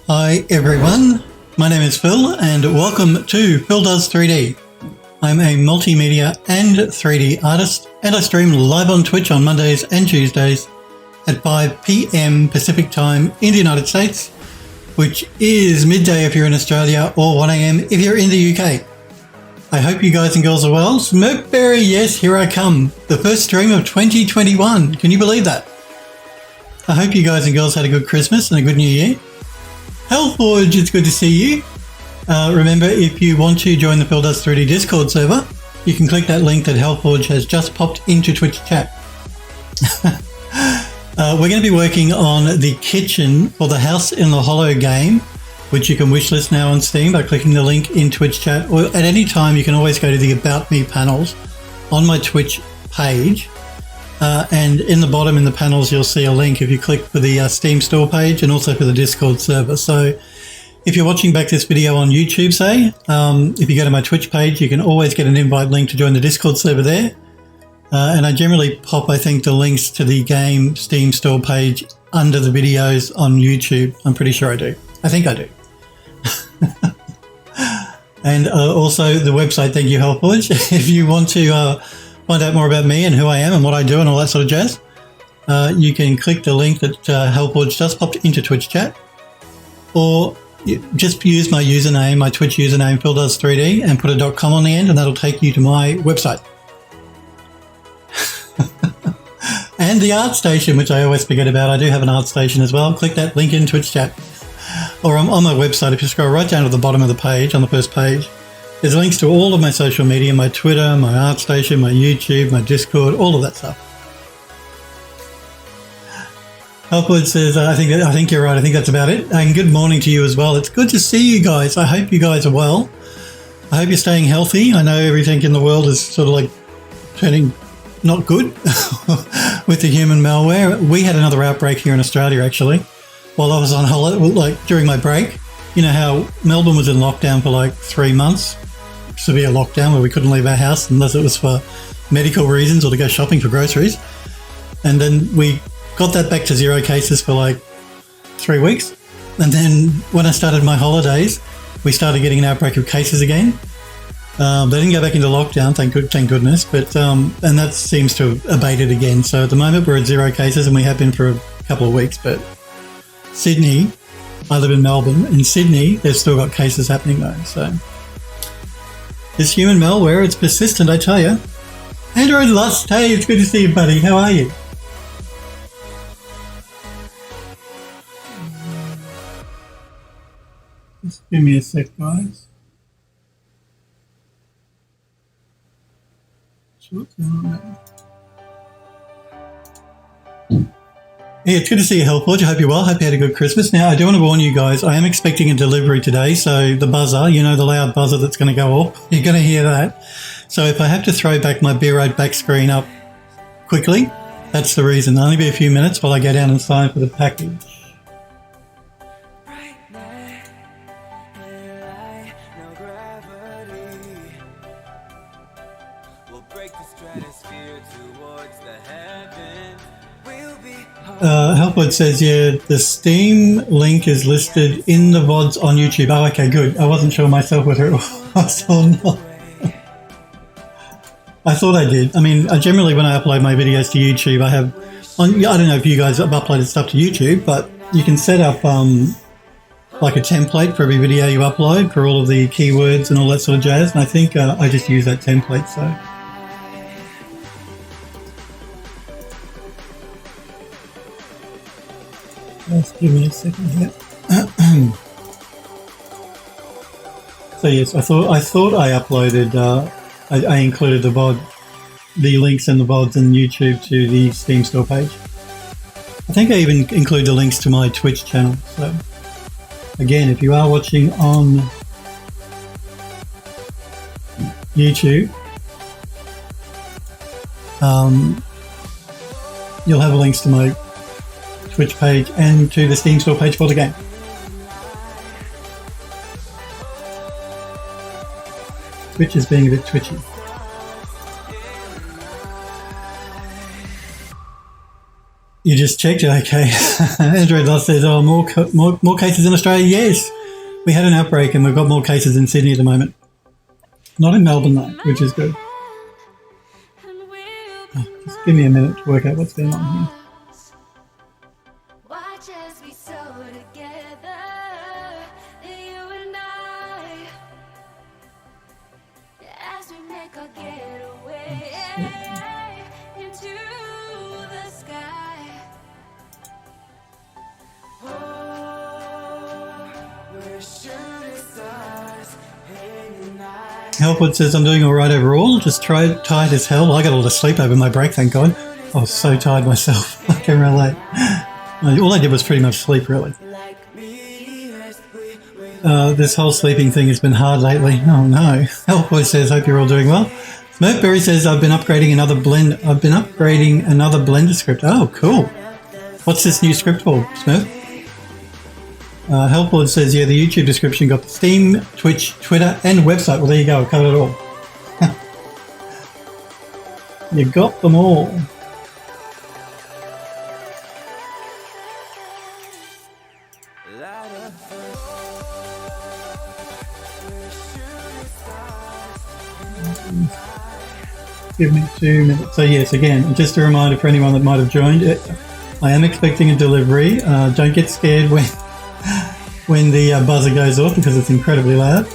Hi everyone, my name is Phil and welcome to Phil Does 3D. I'm a multimedia and 3D artist and I stream live on Twitch on Mondays and Tuesdays at 5 p.m. Pacific time in the United States, which is midday if you're in Australia or 1 a.m. if you're in the UK. I hope you guys and girls are well. Smokeberry, yes, here I come. The first stream of 2021. Can you believe that? I hope you guys and girls had a good Christmas and a good New Year. Hellforge, it's good to see you. Remember, if you want to join the Phil Does 3D Discord server, you can click that link that Hellforge has just popped into Twitch chat. We're going to be working on the kitchen for the House in the Hollow game, which you can wishlist now on Steam by clicking the link in Twitch chat, or at any time you can always go to the About Me panels on my Twitch page. And in the bottom in the panels, you'll see a link if you click for the Steam store page and also for the Discord server. So if you're watching back this video on YouTube, say, if you go to my Twitch page, you can always get an invite link to join the Discord server there. And I generally pop, I think, the links to the game Steam store page under the videos on YouTube. I'm pretty sure I do. I think I do. And also the website, thank you, Hellforge. If you want to find out more about me and who I am and what I do and all that sort of jazz, you can click the link that Hellforge just popped into Twitch chat, or just use my username, my Twitch username, PhilDoes3D, and put a .com on the end, and that'll take you to my website. And the art station, which I always forget about. I do have an art station as well. Click that link in Twitch chat. Or on my website, if you scroll right down to the bottom of the page, on the first page, there's links to all of my social media, my Twitter, my ArtStation, my YouTube, my Discord, all of that stuff. Upward says, I think you're right. I think that's about it. And good morning to you as well. It's good to see you guys. I hope you guys are well. I hope you're staying healthy. I know everything in the world is sort of like turning not good with the human malware. We had another outbreak here in Australia, actually, while I was on holiday, like during my break. You know how Melbourne was in lockdown for like 3 months? Severe lockdown where we couldn't leave our house unless it was for medical reasons or to go shopping for groceries. And then we got that back to 0 cases for like 3 weeks. And then when I started my holidays, we started getting an outbreak of cases again. They didn't go back into lockdown, thank goodness, but and that seems to have abated again. So at the moment we're at 0 cases, and we have been for a couple of weeks. But Sydney, I live in Melbourne. In Sydney, they've still got cases happening though. So this human malware, it's persistent, I tell you. Android Lust, hey, it's good to see you, buddy. How are you? Just give me a sec, guys. What's going on now? Yeah, it's good to see you, Hellforge. I hope you're well. Hope you had a good Christmas. Now, I do want to warn you guys, I am expecting a delivery today, so the buzzer, you know, the loud buzzer that's going to go off, you're going to hear that. So if I have to throw back my Beer Road back screen up quickly, that's the reason. It'll only be a few minutes while I go down and sign for the package. Helpwood says, yeah, the Steam link is listed in the VODs on YouTube. Oh, okay, good. I wasn't sure myself whether it was or not. I thought I did. I mean, generally when I upload my videos to YouTube, I have, I don't know if you guys have uploaded stuff to YouTube, but you can set up like a template for every video you upload for all of the keywords and all that sort of jazz. And I think I just use that template, so. Just give me a second here. So yes, I thought I uploaded. I included the VOD, the links and the VODs and YouTube to the Steam store page. I think I even include the links to my Twitch channel. So again, if you are watching on YouTube, you'll have links to my Twitch page and to the Steam store page for the game. Twitch is being a bit twitchy. You just checked, okay. Android Lost says, oh, more cases in Australia? Yes. We had an outbreak and we've got more cases in Sydney at the moment. Not in Melbourne though, which is good. Oh, just give me a minute to work out what's going on here. Helpwood says, I'm doing all right overall, just tired as hell. Well, I got a lot of sleep over my break, thank God. I was so tired myself. I can relate. All I did was pretty much sleep, really. This whole sleeping thing has been hard lately. Oh no. Helpwood says, hope you're all doing well. Smurfberry says, I've been upgrading another Blender script. Oh, cool. What's this new script for, Smurf? Helpwood says, yeah, the YouTube description got the Steam, Twitch, Twitter, and website. Well, there you go. I covered it all. You got them all. Give me 2 minutes. So yes, again, just a reminder for anyone that might have joined it. I am expecting a delivery. Don't get scared when the buzzer goes off because it's incredibly loud.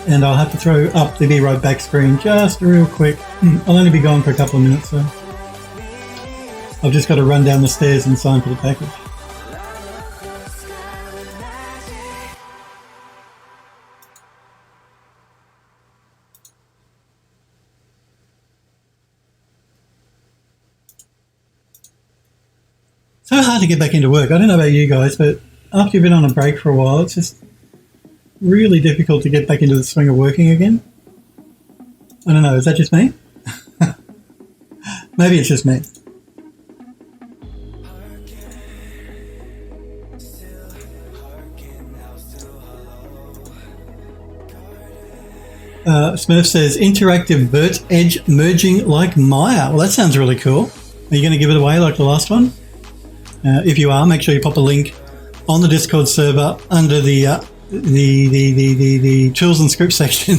And I'll have to throw up the Be Right Back screen just real quick. I'll only be gone for a couple of minutes, so I've just got to run down the stairs and sign for the package. So hard to get back into work. I don't know about you guys, but after you've been on a break for a while, it's just really difficult to get back into the swing of working again. I don't know, is that just me? Maybe it's just me. Smurf says, interactive vert edge merging like Maya. Well, that sounds really cool. Are you going to give it away like the last one? If you are, make sure you pop a link on the Discord server under the tools and script section.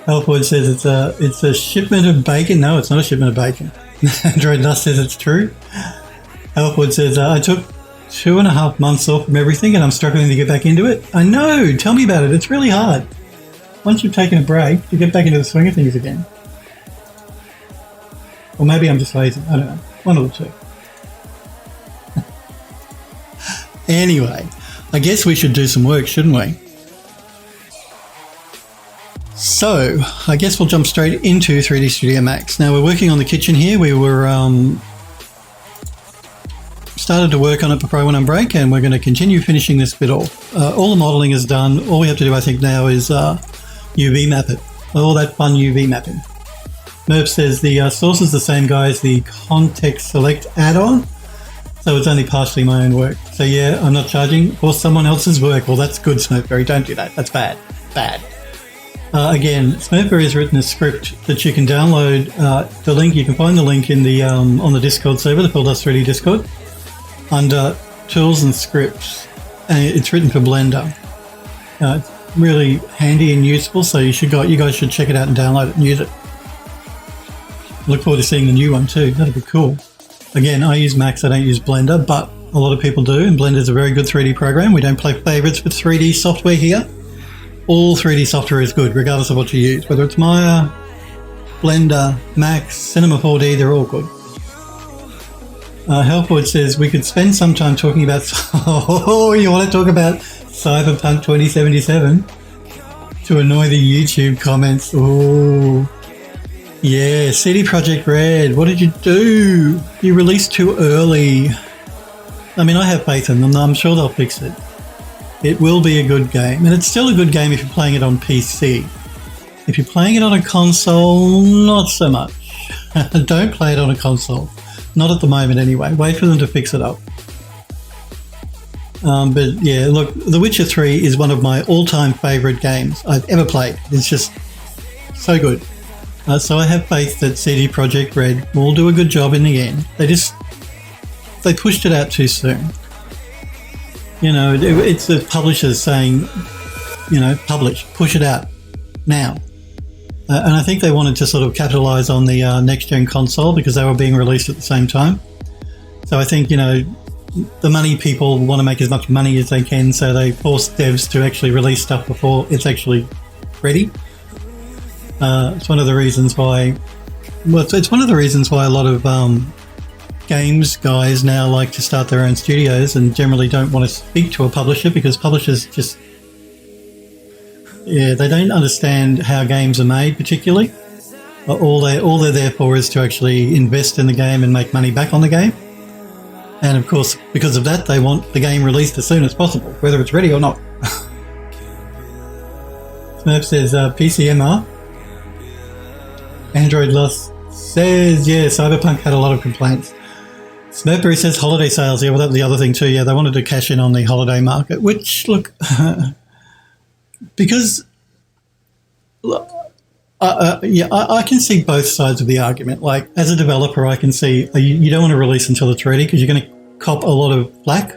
Helpwood says it's a shipment of bacon. No, it's not a shipment of bacon. Android Dust says it's true. Helpwood says I took 2.5 months off from everything and I'm struggling to get back into it. I know. Tell me about it. It's really hard. Once you've taken a break, to get back into the swing of things again. Or maybe I'm just lazy. I don't know. One of the two. Anyway, I guess we should do some work, shouldn't we? So, I guess we'll jump straight into 3D Studio Max. Now, we're working on the kitchen here. We were started to work on it before I went on break, and we're going to continue finishing this bit off. All the modelling is done. All we have to do, I think, now is UV map it. All that fun UV mapping. Merv says the source is the same, guys, the Context Select add-on, so it's only partially my own work. So yeah, I'm not charging for someone else's work. Well, that's good, Smurfberry. Don't do that. That's bad. Bad. Again, Smurfberry has written a script that you can download. The link, you can find the link in the on the Discord server, the Phil3D Discord, under Tools and Scripts. And it's written for Blender. It's really handy and useful, so you guys should check it out and download it and use it. Look forward to seeing the new one too. That'll be cool. Again, I use Max, I don't use Blender, but a lot of people do, and Blender is a very good 3D program. We don't play favorites with 3D software here. All 3D software is good, regardless of what you use. Whether it's Maya, Blender, Max, Cinema 4D, they're all good. Helpwood says, we could spend some time talking about... Oh, you want to talk about Cyberpunk 2077? To annoy the YouTube comments. Oh... Yeah, CD Projekt Red, what did you do? You released too early. I mean, I have faith in them. I'm sure they'll fix it. It will be a good game. And it's still a good game if you're playing it on PC. If you're playing it on a console, not so much. Don't play it on a console. Not at the moment anyway. Wait for them to fix it up. But yeah, look, The Witcher 3 is one of my all-time favourite games I've ever played. It's just so good. So I have faith that CD Projekt Red will do a good job in the end. They pushed it out too soon. You know, it's the publishers saying, you know, push it out now. And I think they wanted to sort of capitalize on the next-gen console because they were being released at the same time. So I think, you know, the money people want to make as much money as they can, so they force devs to actually release stuff before it's actually ready. It's one of the reasons why... Well, it's one of the reasons why a lot of games guys now like to start their own studios and generally don't want to speak to a publisher, because publishers just... Yeah, they don't understand how games are made particularly. All they're there for is to actually invest in the game and make money back on the game. And of course, because of that, they want the game released as soon as possible, whether it's ready or not. Smurf says PCMR. Android Lost says, yeah, Cyberpunk had a lot of complaints. Smurfberry says holiday sales. Yeah, well, that's the other thing too. Yeah, they wanted to cash in on the holiday market, which, look... Because, I can see both sides of the argument. Like, as a developer, I can see you don't want to release until it's ready because you're going to cop a lot of flack,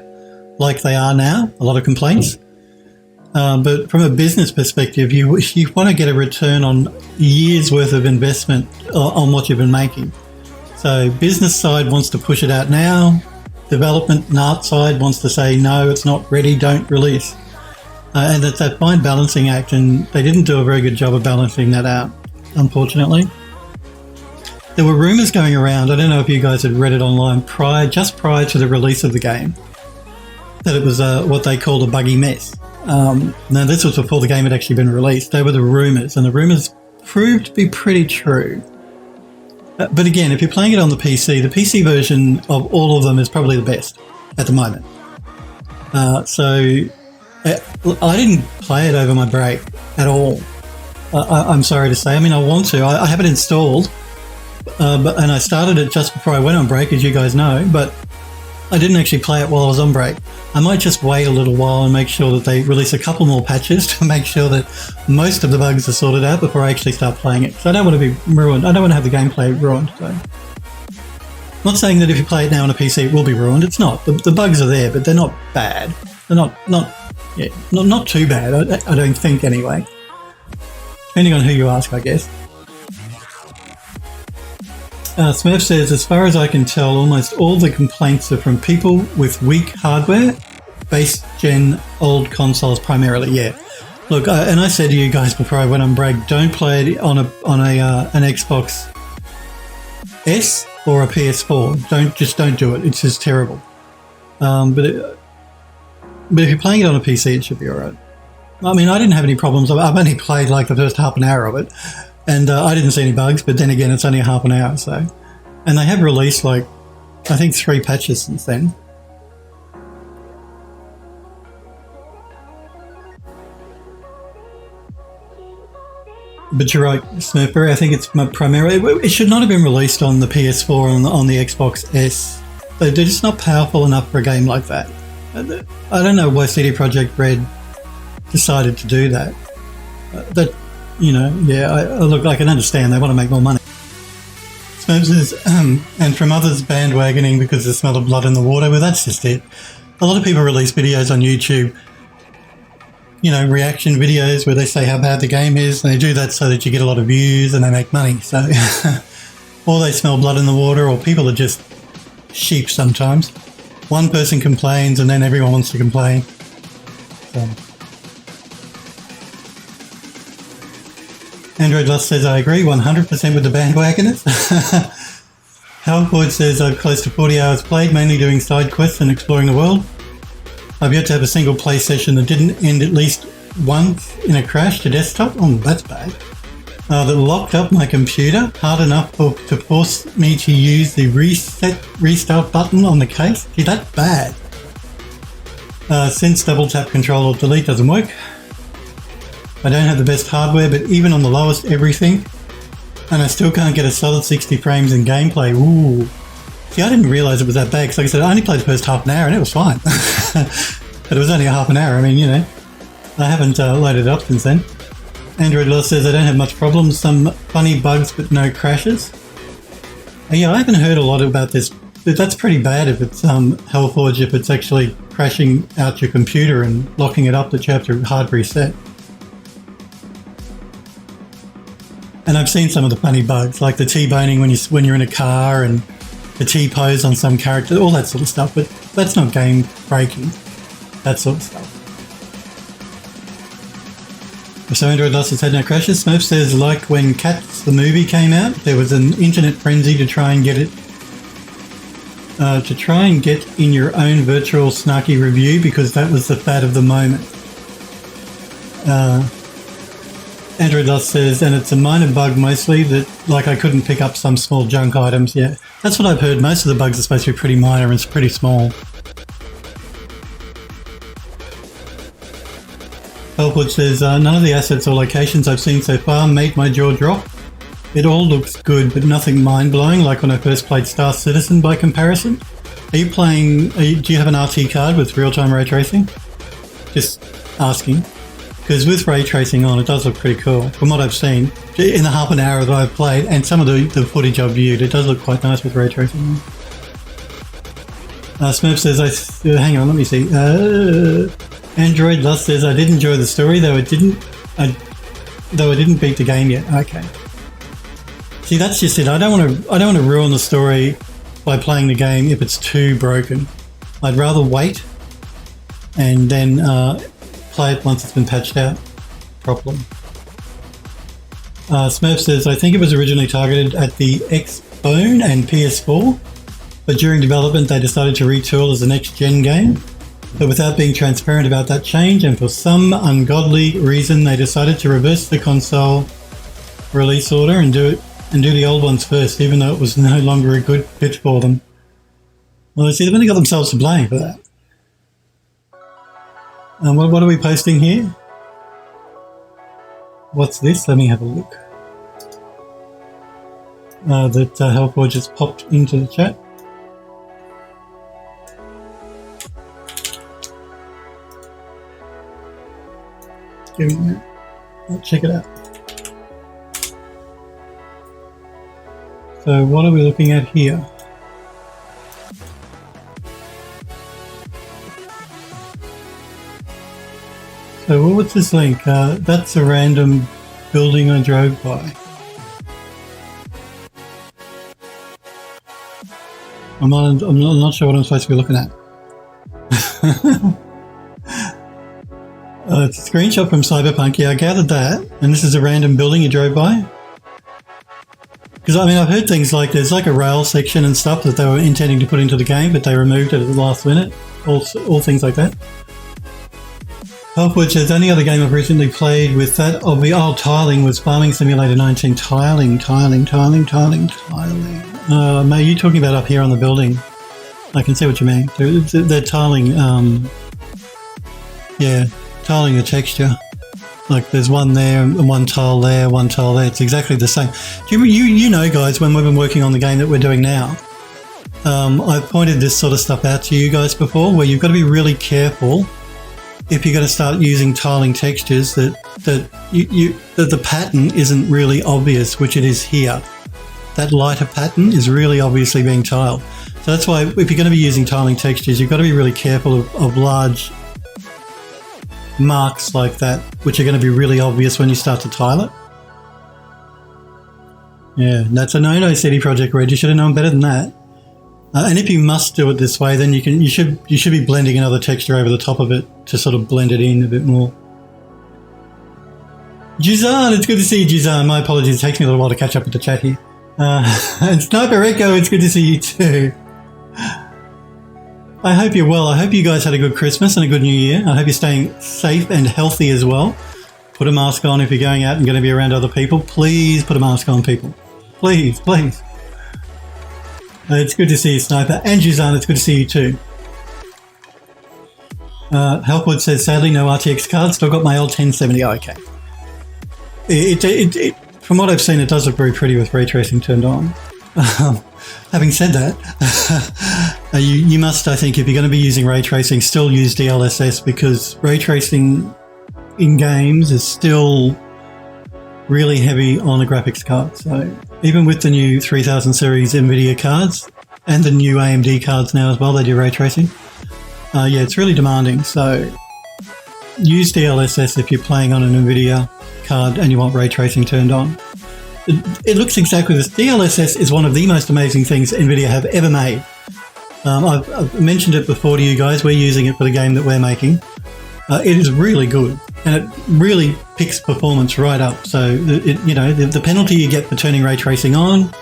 like they are now, a lot of complaints. But from a business perspective, you want to get a return on years' worth of investment on what you've been making. So business side wants to push it out now. Development and art side wants to say, no, it's not ready, don't release. And it's that fine balancing act, and they didn't do a very good job of balancing that out, unfortunately. There were rumours going around, I don't know if you guys had read it online, just prior to the release of the game, that it was what they called a buggy mess. Now, this was before the game had actually been released. They were the rumours, and the rumours proved to be pretty true. But again, if you're playing it on the PC version of all of them is probably the best at the moment. I didn't play it over my break at all. I'm sorry to say. I mean, I want to. I have it installed, and I started it just before I went on break, as you guys know, but I didn't actually play it while I was on break. I might just wait a little while and make sure that they release a couple more patches to make sure that most of the bugs are sorted out before I actually start playing it. So I don't want to be ruined. I don't want to have the gameplay ruined. So. I'm not saying that if you play it now on a PC, it will be ruined. It's not. The bugs are there, but they're not bad. They're not too bad, I don't think, anyway. Depending on who you ask, I guess. Smurf says, as far as I can tell, almost all the complaints are from people with weak hardware, base gen old consoles primarily, yeah. Look, and I said to you guys before I went on break, don't play it on an Xbox S or a PS4. Just don't do it. It's just terrible. But if you're playing it on a PC, it should be alright. I mean, I didn't have any problems. I've only played like the first half an hour of it, and I didn't see any bugs, but then again, it's only a half an hour, so. And they have released, like, I think 3 patches since then. But you're right, Smurfberry, I think it's primarily... It should not have been released on the PS4 or on the Xbox S. They're just not powerful enough for a game like that. I don't know why CD Projekt Red decided to do that. Look, I can understand they want to make more money. Smurf says, and from others bandwagoning because the smell of blood in the water. Well, that's just it. A lot of people release videos on YouTube, you know, reaction videos where they say how bad the game is, and they do that so that you get a lot of views and they make money. So, or they smell blood in the water, or people are just sheep sometimes. One person complains and then everyone wants to complain. So. Android Lust says, I agree 100% with the bandwagoners. Halford says, I've close to 40 hours played, mainly doing side quests and exploring the world. I've yet to have a single play session that didn't end at least once in a crash to desktop. Oh, that's bad. That locked up my computer hard enough to force me to use the restart button on the case. Gee, that's bad. Since double tap control or delete doesn't work. I don't have the best hardware, but even on the lowest everything, and I still can't get a solid 60 frames in gameplay. Ooh. See, I didn't realise it was that bad, because like I said, I only played the first half an hour and it was fine. But it was only a half an hour. I mean, you know, I haven't loaded it up since then. Android Lost says, I don't have much problems. Some funny bugs, but no crashes. Yeah, I haven't heard a lot about this. But that's pretty bad if it's Hellforge, if it's actually crashing out your computer and locking it up that you have to hard reset. And I've seen some of the funny bugs, like the T-boning when you're in a car, and the T-pose on some character, all that sort of stuff. But that's not game breaking, that sort of stuff. So Android Lost has had no crashes. Smurf says, like when Cats the movie came out, there was an internet frenzy to try and get it, in your own virtual snarky review, because that was the fad of the moment. Android Lost says, and it's a minor bug mostly, that like I couldn't pick up some small junk items. Yeah, that's what I've heard. Most of the bugs are supposed to be pretty minor and it's pretty small. Hellwood says, none of the assets or locations I've seen so far made my jaw drop. It all looks good, but nothing mind-blowing like when I first played Star Citizen by comparison. Do you have an RT card with real-time ray tracing? Just asking. Because with ray tracing on, it does look pretty cool. From what I've seen, in the half an hour that I've played, and some of the footage I've viewed, it does look quite nice with ray tracing on. Smurf says, hang on, let me see. Android Lost says, I did enjoy the story, though I didn't beat the game yet. Okay. See, that's just it. I don't want to ruin the story by playing the game if it's too broken. I'd rather wait and then play it once it's been patched out properly. Smurf says, I think it was originally targeted at the Xbone and PS4, but during development they decided to retool as a next-gen game. But without being transparent about that change, and for some ungodly reason, they decided to reverse the console release order and do the old ones first, even though it was no longer a good fit for them. Well, see, they've only got themselves to blame for that. What are we posting here? What's this? Let me have a look. That Hellforge just popped into the chat. Check it out. So what are we looking at here? So what's this link? That's a random building I drove by. I'm not sure what I'm supposed to be looking at. It's a screenshot from Cyberpunk. Yeah, I gathered that. And this is a random building you drove by? Because, I mean, I've heard things like there's like a rail section and stuff that they were intending to put into the game, but they removed it at the last minute. All things like that. Hellwood says, only other game I've recently played with that of the old tiling was Farming Simulator 19. Tiling. Are you talking about up here on the building? I can see what you mean. They're tiling, yeah. Tiling the texture, like there's one there and one tile there, one tile there. It's exactly the same. You know, guys, when we've been working on the game that we're doing now, I've pointed this sort of stuff out to you guys before, where you've got to be really careful if you're going to start using tiling textures that the pattern isn't really obvious, which it is here. That lighter pattern is really obviously being tiled. So that's why if you're going to be using tiling textures, you've got to be really careful of large marks like that, which are going to be really obvious when you start to tile it. Yeah, that's a no-no, CD Projekt Red. You should have known better than that. And if you must do it this way, then you should be blending another texture over the top of it to sort of blend it in a bit more. Jizan, it's good to see you, Jizan. My apologies, it takes me a little while to catch up with the chat here. And Sniper Echo, it's good to see you too. I hope you're well. I hope you guys had a good Christmas and a good New Year. I hope you're staying safe and healthy as well. Put a mask on if you're going out and going to be around other people. Please put a mask on, people. Please, please. It's good to see you, Sniper. And Juzan, it's good to see you too. Helpwood says, sadly, no RTX card. Still got my old 1070. Oh, okay. From what I've seen, it does look very pretty with ray tracing turned on. Having said that, you must, I think, if you're going to be using ray tracing, still use DLSS, because ray tracing in games is still really heavy on the graphics card. So even with the new 3000 series NVIDIA cards and the new AMD cards now as well, they do ray tracing. Yeah, it's really demanding. So use DLSS if you're playing on an NVIDIA card and you want ray tracing turned on. It looks exactly this. DLSS is one of the most amazing things NVIDIA have ever made. I've mentioned it before to you guys. We're using it for the game that we're making. It is really good, and it really picks performance right up. So, the penalty you get for turning ray tracing on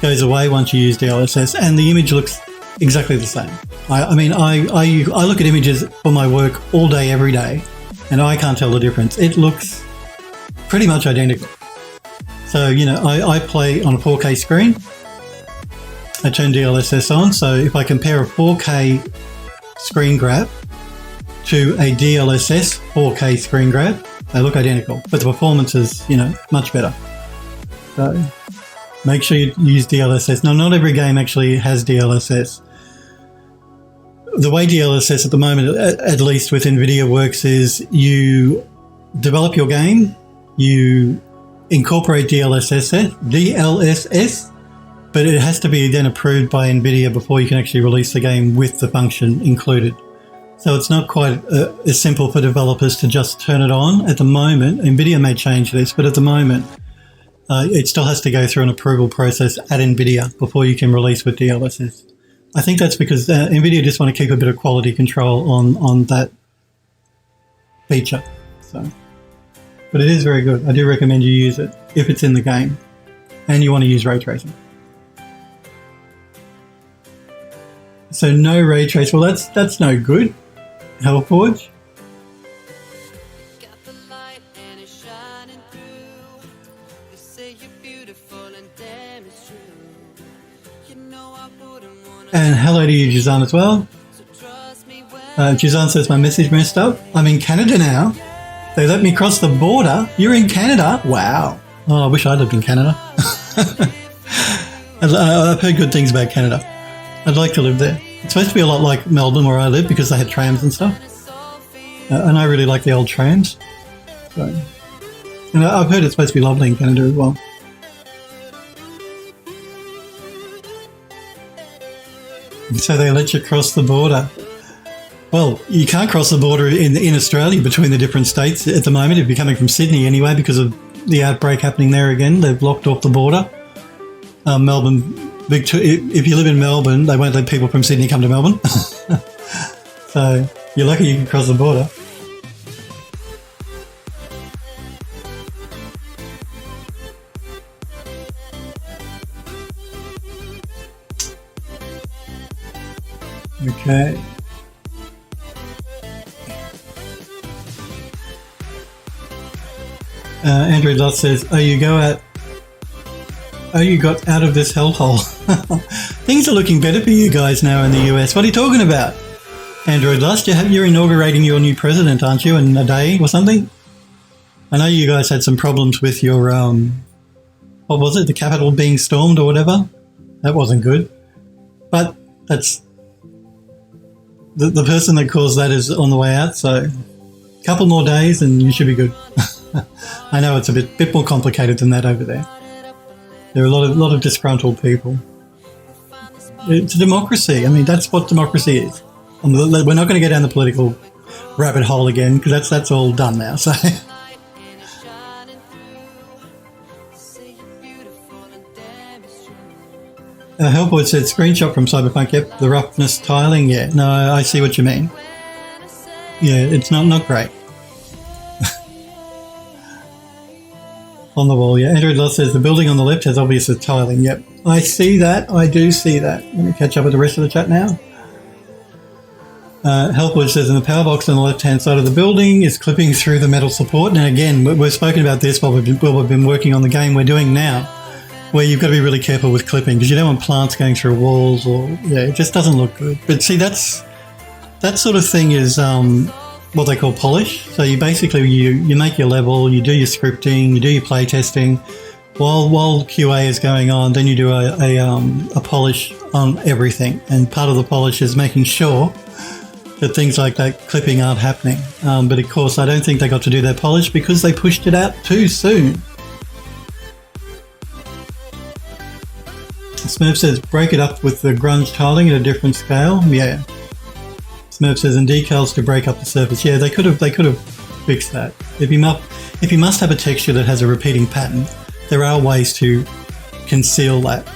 goes away once you use DLSS, and the image looks exactly the same. I look at images for my work all day, every day, and I can't tell the difference. It looks pretty much identical. So, I play on a 4K screen. I turn DLSS on, so if I compare a 4K screen grab to a DLSS 4K screen grab, they look identical, but the performance is, much better. So make sure you use DLSS. Now, not every game actually has DLSS. The way DLSS at the moment, at least with NVIDIA, works is you develop your game, you incorporate DLSS, but it has to be then approved by NVIDIA before you can actually release the game with the function included. So it's not quite as simple for developers to just turn it on at the moment. NVIDIA may change this, but at the moment, it still has to go through an approval process at NVIDIA before you can release with DLSS. I think that's because NVIDIA just want to keep a bit of quality control on that feature. So, but it is very good. I do recommend you use it if it's in the game and you want to use ray tracing. So no ray trace. Well, that's no good. Hellforge. And hello to you, Jazan, as well. Jazan says my message messed up. I'm in Canada now. They let me cross the border. You're in Canada? Wow. Oh, I wish I lived in Canada. I've heard good things about Canada. I'd like to live there. It's supposed to be a lot like Melbourne where I live because they had trams and stuff. And I really like the old trams. So, and I've heard it's supposed to be lovely in Canada as well. So they let you cross the border. Well, you can't cross the border in Australia between the different states at the moment if you're coming from Sydney anyway because of the outbreak happening there again. They've locked off the border. Melbourne, if you live in Melbourne, they won't let people from Sydney come to Melbourne. So you're lucky you can cross the border. Okay. Andrew Lott says, you got out of this hellhole. Things are looking better for you guys now in the US. What are you talking about? Android Lust, you're inaugurating your new president, aren't you, in a day or something? I know you guys had some problems with your, what was it, the Capitol being stormed or whatever? That wasn't good. But that's, the person that caused that is on the way out, so a couple more days and you should be good. I know it's a bit more complicated than that over there. There are a lot of disgruntled people. It's a democracy. I mean, that's what democracy is. We're not going to go down the political rabbit hole again because that's all done now. So, Hellboy said, screenshot from Cyberpunk. Yep, the roughness tiling. Yeah, no, I see what you mean. Yeah, it's not great. On the wall, yeah. Andrew Loss says the building on the left has obvious tiling. Yep, I see that. I do see that. Let me catch up with the rest of the chat now. Helpwood says in the power box on the left-hand side of the building is clipping through the metal support. Now again, we've spoken about this while we've been working on the game we're doing now, where you've got to be really careful with clipping because you don't want plants going through walls or, yeah, it just doesn't look good. But see, that sort of thing is what they call polish. So you basically, you make your level, you do your scripting, you do your play testing. While QA is going on, then you do a polish on everything. And part of the polish is making sure that things like that clipping aren't happening. But of course, I don't think they got to do that polish because they pushed it out too soon. Smurf says, break it up with the grunge tiling at a different scale. Yeah. Smurf says, and decals to break up the surface. Yeah, they could have fixed that. If you must have a texture that has a repeating pattern, there are ways to conceal that.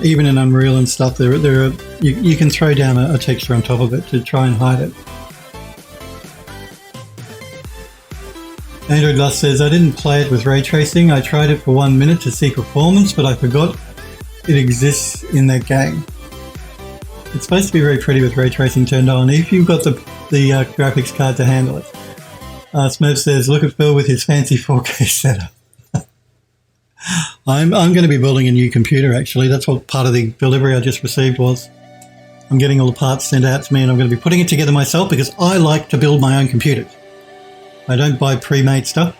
Even in Unreal and stuff, you can throw down a texture on top of it to try and hide it. Android Lust says, I didn't play it with ray tracing. I tried it for 1 minute to see performance, but I forgot it exists in that game. It's supposed to be very pretty with ray tracing turned on, if you've got the graphics card to handle it. Smurf says, look at Phil with his fancy 4K setup. I'm going to be building a new computer, actually. That's what part of the delivery I just received was. I'm getting all the parts sent out to me, and I'm going to be putting it together myself because I like to build my own computers. I don't buy pre-made stuff.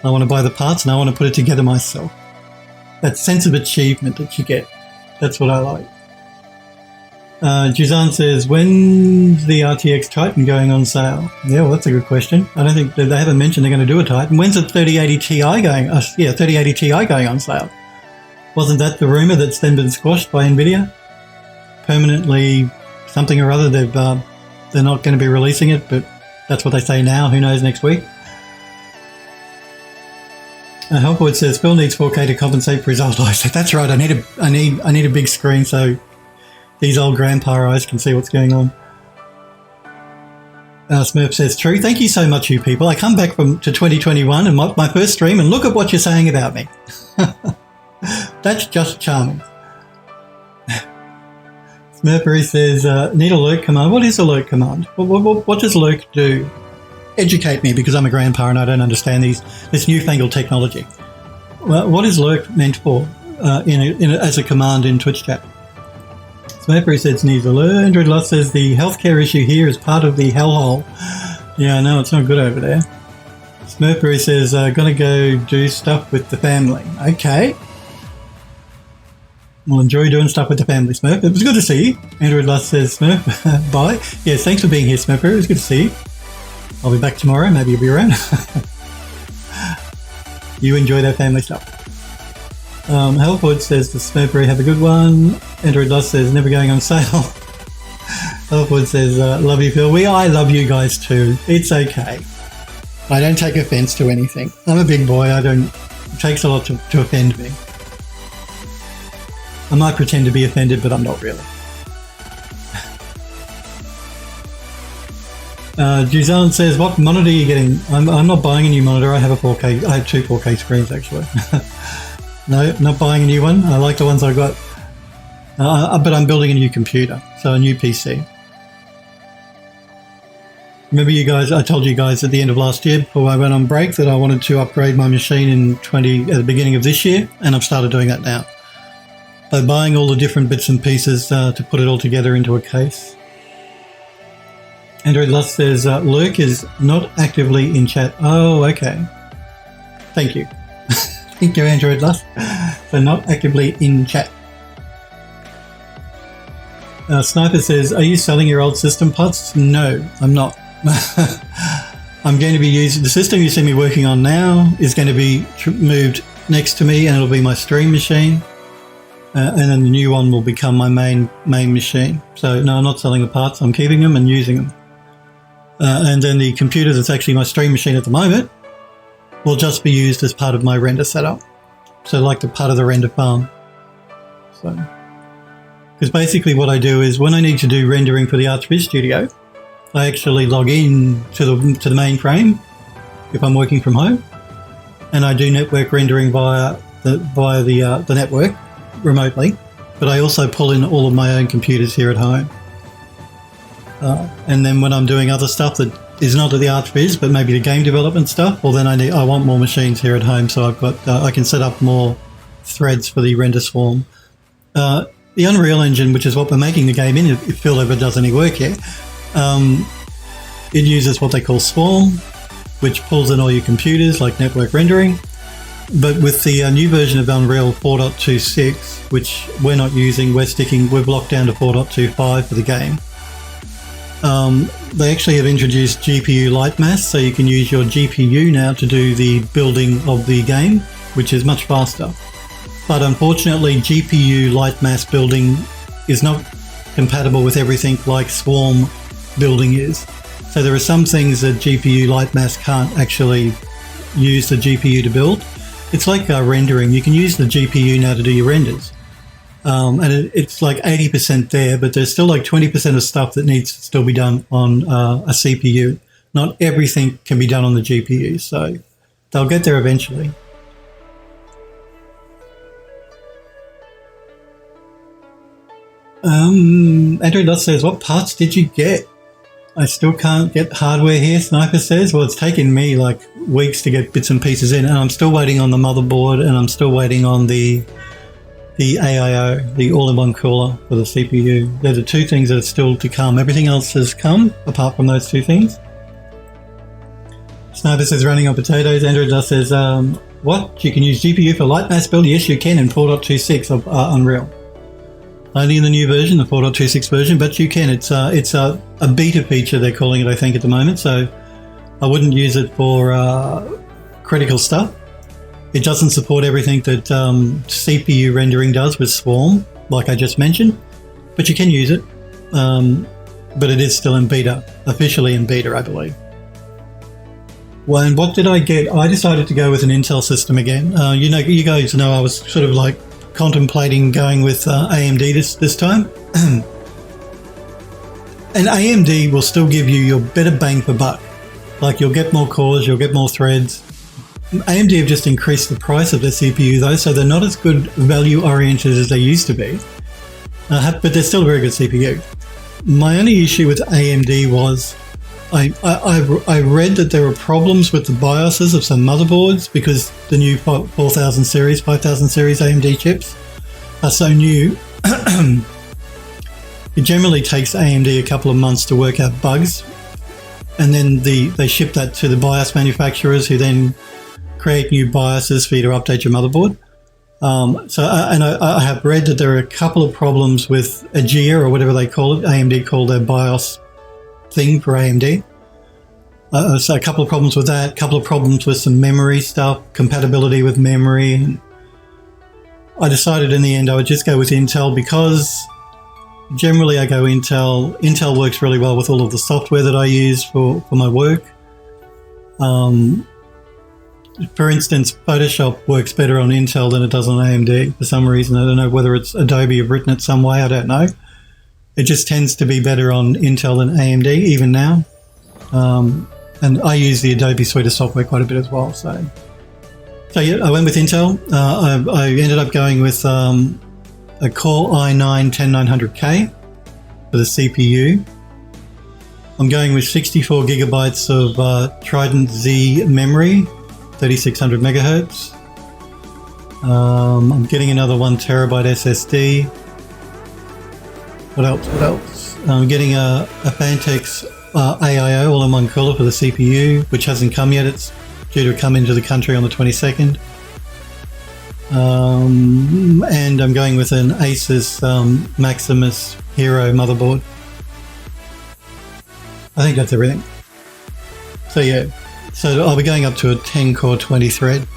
I want to buy the parts and I want to put it together myself. That sense of achievement that you get, that's what I like. Juzan says, when's the RTX Titan going on sale? Yeah, well, that's a good question. I don't think they haven't mentioned they're going to do a Titan. When's the 3080 Ti going? 3080 Ti going on sale. Wasn't that the rumor that's then been squashed by Nvidia? Permanently, something or other. They're not going to be releasing it, but that's what they say now. Who knows next week? Helpwood says Phil needs 4K to compensate for his old eyes. That's right. I need a big screen so these old grandpa eyes can see what's going on. Smurf says, true. Thank you so much, you people. I come back to 2021 and my first stream, and look at what you're saying about me. That's just charming. Smurfery says, need a lurk command. What is a lurk command? What does lurk do? Educate me, because I'm a grandpa and I don't understand this newfangled technology. Well, what is lurk meant for as a command in Twitch chat? Smurfery says, needs a lurk. Android Lot says, the healthcare issue here is part of the hellhole. Yeah, no, it's not good over there. Smurfery says, gonna go do stuff with the family. Okay. Well, enjoy doing stuff with the family, Smurf. It was good to see you. Android Lust says, Smurf, bye. Yes, thanks for being here, Smurfer. It was good to see you. I'll be back tomorrow. Maybe you'll be around. You enjoy that family stuff. Hellwood says, the Smurfery have a good one. Android Lust says, never going on sale. Hellwood says, love you, Phil. I love you guys too. It's okay. I don't take offense to anything. I'm a big boy. It takes a lot to offend me. I might pretend to be offended, but I'm not really. Juzan says, what monitor are you getting? I'm not buying a new monitor. I have a 4K. I have two 4K screens, actually. No, not buying a new one. I like the ones I got. But I'm building a new computer, so a new PC. Remember you guys, I told you guys at the end of last year before I went on break that I wanted to upgrade my machine at the beginning of this year, and I've started doing that now. By buying all the different bits and pieces to put it all together into a case. Android Lust says, Lurk is not actively in chat. Oh, okay. Thank you. Thank you, Android Lust. So not actively in chat. Sniper says, are you selling your old system parts? No, I'm not. I'm going to be using the system you see me working on now is going to be moved next to me, and it'll be my stream machine. And then the new one will become my main machine. So no, I'm not selling the parts. I'm keeping them and using them. And then the computer that's actually my stream machine at the moment will just be used as part of my render setup. So like the part of the render farm. So, because basically what I do is when I need to do rendering for the ArchViz Studio, I actually log in to the mainframe if I'm working from home, and I do network rendering via the network remotely. But I also pull in all of my own computers here at home. And then when I'm doing other stuff that is not at the ArchViz, but maybe the game development stuff, well, then I want more machines here at home, so I've got I can set up more threads for the render swarm. The Unreal Engine, which is what we're making the game in, if Phil ever does any work here, it uses what they call Swarm, which pulls in all your computers like network rendering. But with the new version of Unreal 4.26, which we're not using, we've locked down to 4.25 for the game. They actually have introduced GPU Lightmass, so you can use your GPU now to do the building of the game, which is much faster. but unfortunately GPU light mass building is not compatible with everything like Swarm building is. So there are some things that GPU light mass can't actually use the GPU to build. It's like rendering. You can use the GPU now to do your renders. And it's like 80% there, but there's still like 20% of stuff that needs to still be done on a CPU. Not everything can be done on the GPU, so they'll get there eventually. Andrew Dust says, what parts did you get? I still can't get hardware here, Sniper says. Well, it's taken me like weeks to get bits and pieces in, and I'm still waiting on the motherboard, and I'm still waiting on the AIO, the all-in-one cooler for the CPU. They're the two things that are still to come. Everything else has come, apart from those two things. Sniper says, running on potatoes. Android Dust says, what? You can use GPU for light mass build? Yes, you can in 4.26 of Unreal. Only in the new version, the 4.26 version, but you can. It's a beta feature, they're calling it, I think, at the moment, so I wouldn't use it for critical stuff. It doesn't support everything that CPU rendering does with Swarm, like I just mentioned, but you can use it. But it is still in beta, officially in beta, I believe. Well, and what did I get? I decided to go with an Intel system again. You guys know I was sort of like contemplating going with AMD this time. And AMD will still give you your better bang for buck. Like, you'll get more cores, you'll get more threads. AMD have just increased the price of their CPU though, so they're not as good value oriented as they used to be. But they're still a very good CPU. My only issue with AMD was I read that there were problems with the BIOSes of some motherboards because the new 4000 series, 5000 series AMD chips are so new. It generally takes AMD a couple of months to work out bugs, and then they ship that to the BIOS manufacturers, who then create new BIOSes for you to update your motherboard. I have read that there are a couple of problems with AGEA, or whatever they call it. AMD call their BIOS thing for AMD. So a couple of problems with that, a couple of problems with some memory stuff, compatibility with memory. And I decided in the end I would just go with Intel, because generally I go Intel. Intel works really well with all of the software that I use for my work. For instance, Photoshop works better on Intel than it does on AMD for some reason. I don't know whether it's Adobe have written it some way, I don't know. It just tends to be better on Intel than AMD, even now. And I use the Adobe suite of software quite a bit as well. So yeah, I went with Intel. I ended up going with a Core i9-10900K for the CPU. I'm going with 64 gigabytes of Trident Z memory, 3600 megahertz. I'm getting another 1 terabyte SSD. What else? I'm getting a Fantex AIO all-in-one cooler for the CPU, which hasn't come yet. It's due to come into the country on the 22nd. And I'm going with an Asus Maximus Hero motherboard. I think that's everything. So yeah, so I'll be going up to a 10-core 20-thread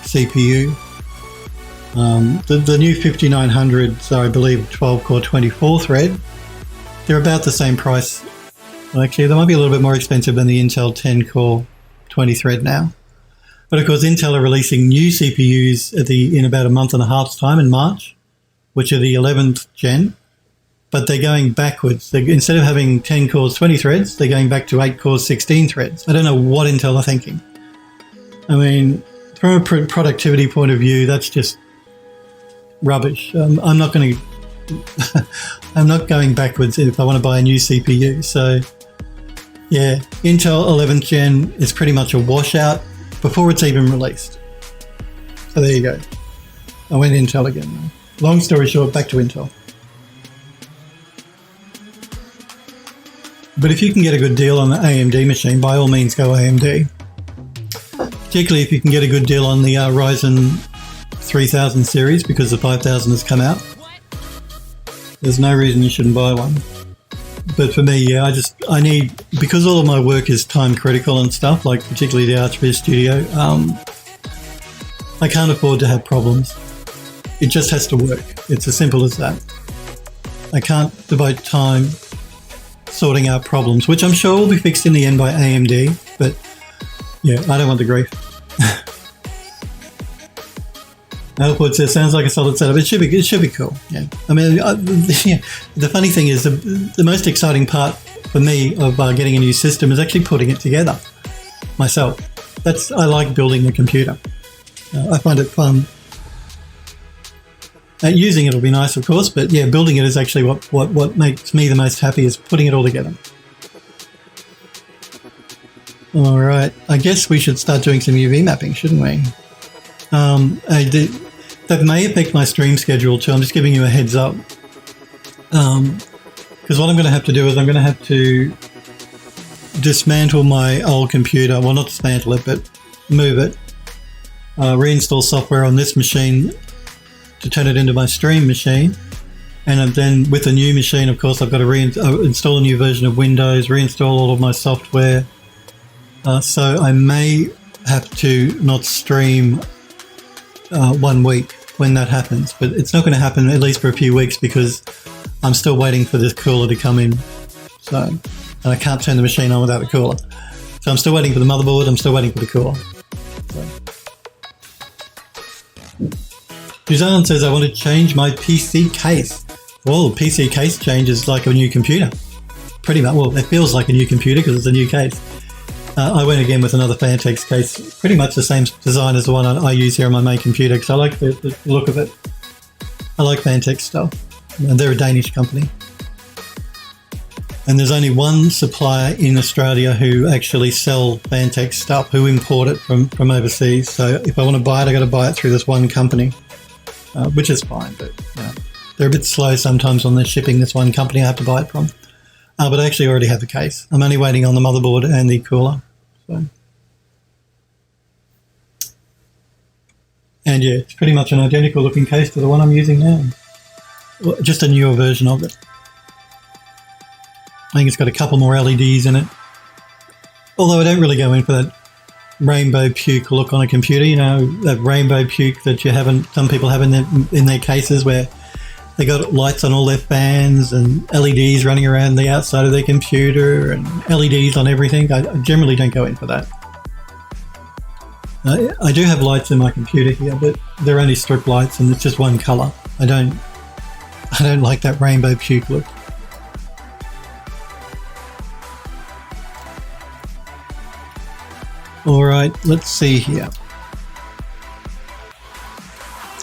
CPU. The new 5900s are, I believe, 12-core 24-thread. They're about the same price. Well, actually, they might be a little bit more expensive than the Intel 10-core 20-thread now. But of course, Intel are releasing new CPUs in about a month and a half's time in March, which are the 11th gen. But they're going backwards. Instead of having 10 cores, 20 threads, they're going back to 8 cores, 16 threads. I don't know what Intel are thinking. I mean, from a productivity point of view, that's just rubbish. I'm not going backwards if I want to buy a new CPU. So yeah, Intel 11th gen is pretty much a washout before it's even released. So there you go. I went Intel again. Long story short, back to Intel. But if you can get a good deal on the AMD machine, by all means go AMD. Particularly if you can get a good deal on the Ryzen 3000 series, because the 5000 has come out. There's no reason you shouldn't buy one. But for me, yeah, I need, because all of my work is time critical and stuff, like particularly the Archviz Studio, I can't afford to have problems. It just has to work. It's as simple as that. I can't devote time sorting out problems, which I'm sure will be fixed in the end by AMD, but yeah, I don't want the grief. Alport says, sounds like a solid setup. It should be cool. Yeah. I mean, the funny thing is the most exciting part for me of getting a new system is actually putting it together myself. I like building the computer. I find it fun. Using it will be nice, of course, but yeah, building it is actually what makes me the most happy, is putting it all together. All right, I guess we should start doing some UV mapping, shouldn't we? That may affect my stream schedule too. I'm just giving you a heads up. Because what I'm going to have to do is I'm going to have to dismantle my old computer. Well, not dismantle it, but move it. Reinstall software on this machine to turn it into my stream machine. And then with the new machine, of course, I've got to install a new version of Windows, reinstall all of my software. So I may have to not stream 1 week when that happens, but it's not going to happen at least for a few weeks because I'm still waiting for this cooler to come in. So, and I can't turn the machine on without a cooler. So I'm still waiting for the motherboard. I'm still waiting for the cooler. Suzanne says, I want to change my PC case. Well, PC case change is like a new computer. Pretty much. Well, it feels like a new computer because it's a new case. I went again with another Fantex case, pretty much the same design as the one I use here on my main computer because I like the look of it. I like Fantex stuff. And they're a Danish company. And there's only one supplier in Australia who actually sell Fantex stuff, who import it from overseas. So if I want to buy it, I got to buy it through this one company, which is fine. But they're a bit slow sometimes on their shipping. This one company I have to buy it from. But I actually already have the case. I'm only waiting on the motherboard and the cooler. So. And yeah, it's pretty much an identical looking case to the one I'm using now. Just a newer version of it. I think it's got a couple more LEDs in it. Although I don't really go in for that rainbow puke look on a computer. You know, that rainbow puke that some people have in their cases where they got lights on all their fans and LEDs running around the outside of their computer and LEDs on everything. I generally don't go in for that. I do have lights in my computer here, but they're only strip lights and it's just one colour. I don't like that rainbow puke look. All right, let's see here.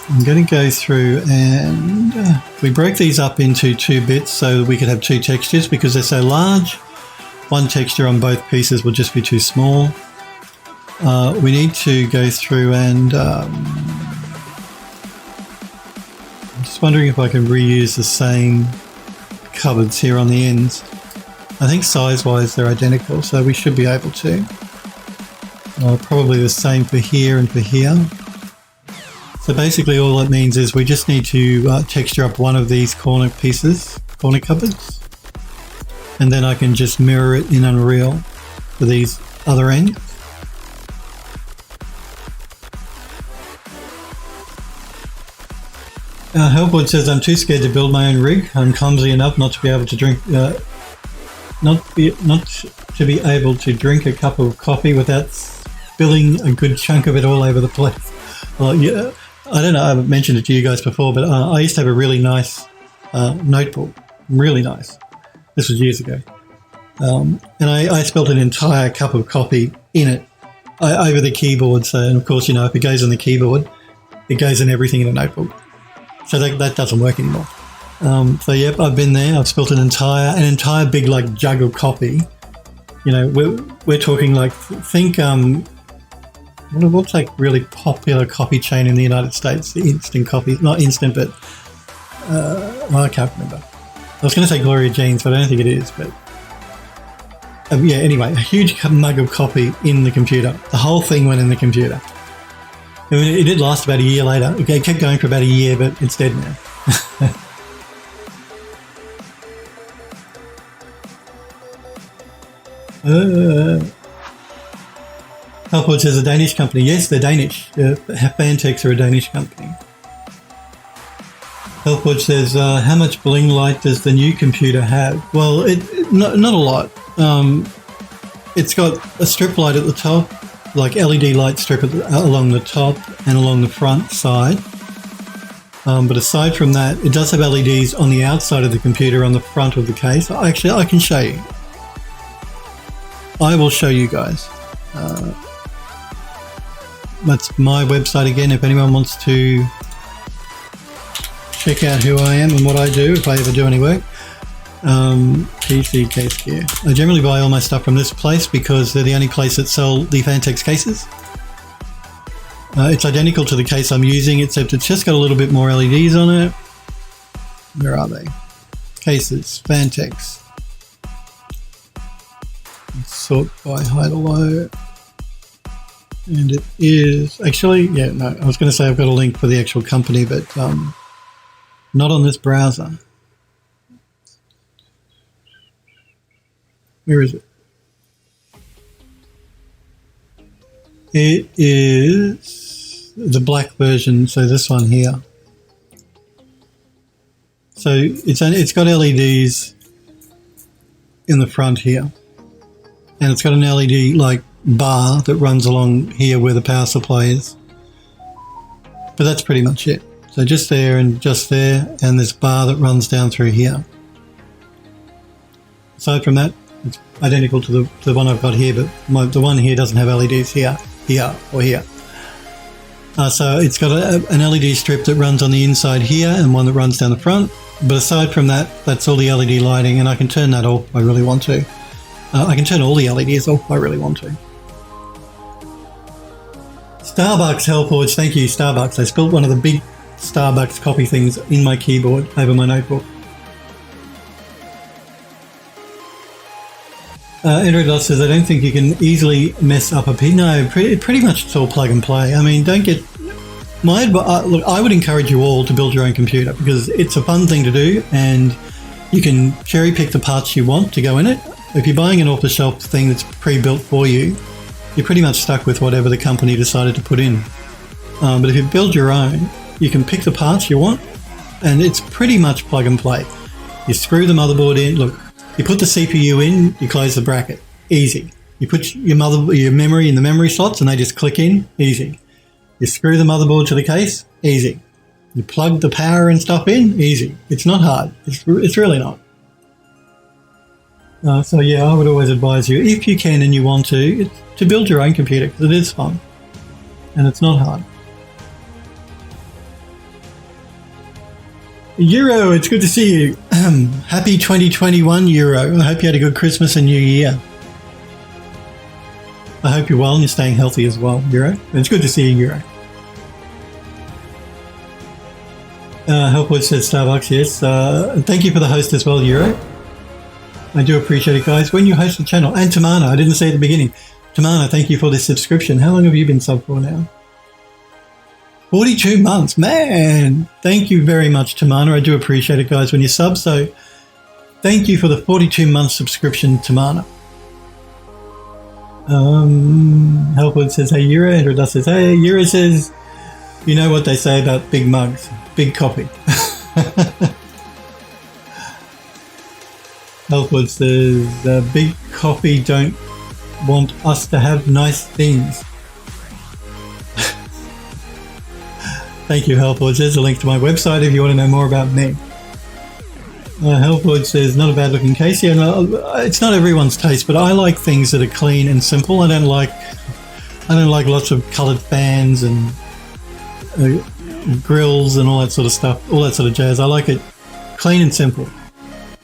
I'm going to go through and we broke these up into 2 bits so that we could have 2 textures because they're so large. One texture on both pieces will just be too small. We need to go through and I'm just wondering if I can reuse the same cupboards here on the ends. I think size-wise they're identical, so we should be able to. Probably the same for here and for here. So basically all that means is we just need to texture up one of these corner cupboards, and then I can just mirror it in Unreal for these other ends. Hellboard says, I'm too scared to build my own rig. I'm clumsy enough not to be able to drink, not to be able to drink a cup of coffee without spilling a good chunk of it all over the place. Well, yeah, I don't know, I haven't mentioned it to you guys before, but I used to have a really nice notebook, really nice. This was years ago. And I spilled an entire cup of coffee in it over the keyboard. So, and of course, you know, if it goes on the keyboard, it goes in everything in a notebook. So that doesn't work anymore. So yep, I've been there. I've spilled an entire big like jug of coffee. You know, we're talking like, think what's like really popular coffee chain in the United States? The instant coffee, not instant, but I can't remember. I was going to say Gloria Jean's, but I don't think it is. But yeah, anyway, a huge mug of coffee in the computer. The whole thing went in the computer. I mean, it did last about a year later. It kept going for about a year, but it's dead now. Upwards is a Danish company. Yes, they're Danish. Fantex are a Danish company. Healthwood says, how much bling light does the new computer have? Well, not a lot. It's got a strip light at the top, like LED light strip along the top and along the front side. But aside from that, it does have LEDs on the outside of the computer on the front of the case. Actually, I can show you. I will show you guys. That's my website again, if anyone wants to check out who I am and what I do, if I ever do any work. PC Case Gear. I generally buy all my stuff from this place because they're the only place that sell the Fantex cases. It's identical to the case I'm using, except it's just got a little bit more LEDs on it. Where are they? Cases, Fantex. Sort by high to low. And it is actually, yeah, no, I was going to say I've got a link for the actual company, but not on this browser. Where is it? It is the black version, so this one here. So it's got LEDs in the front here, and it's got an LED like bar that runs along here where the power supply is. But that's pretty much it. So just there and just there, and this bar that runs down through here. Aside from that, it's identical to the one I've got here, but the one here doesn't have LEDs here, or here. So it's got an LED strip that runs on the inside here and one that runs down the front. But aside from that, that's all the LED lighting, and I can turn that off if I really want to. I can turn all the LEDs off if I really want to. Starbucks Hellforge, thank you Starbucks. I spilled one of the big Starbucks coffee things in my keyboard over my notebook. Android Lost says, I don't think you can easily mess up a pin. No, pretty much it's all plug and play. I mean, don't get... look, I would encourage you all to build your own computer because it's a fun thing to do and you can cherry pick the parts you want to go in it. If you're buying an off-the-shelf thing that's pre-built for you, you're pretty much stuck with whatever the company decided to put in. But if you build your own, you can pick the parts you want and it's pretty much plug and play. You screw the motherboard in. Look, you put the CPU in, you close the bracket. Easy. You put your memory in the memory slots and they just click in. Easy. You screw the motherboard to the case. Easy. You plug the power and stuff in. Easy. It's not hard. It's really not. So yeah, I would always advise you, if you can and you want to build your own computer because it is fun and it's not hard. Euro, it's good to see you. Happy 2021, Euro. I hope you had a good Christmas and New Year. I hope you're well and you're staying healthy as well, Euro. It's good to see you, Euro. Helpwood says Starbucks, yes. Thank you for the host as well, Euro. I do appreciate it, guys. When you host the channel, and Tamana, I didn't say at the beginning. Tamana, thank you for this subscription. How long have you been subbed for now? 42 months, man. Thank you very much, Tamana. I do appreciate it, guys, when you sub. So thank you for the 42-month subscription, Tamana. Helpwood says, hey, Euro. Andrew Dust says, hey. Euro says, you know what they say about big mugs. Big copy. Helpwood says, big coffee don't want us to have nice things. Thank you, Helpwood. There's a link to my website if you want to know more about me. Helpwood says, not a bad looking case. Yeah, no, it's not everyone's taste, but I like things that are clean and simple. I don't like lots of coloured fans and grills and all that sort of stuff, all that sort of jazz. I like it clean and simple.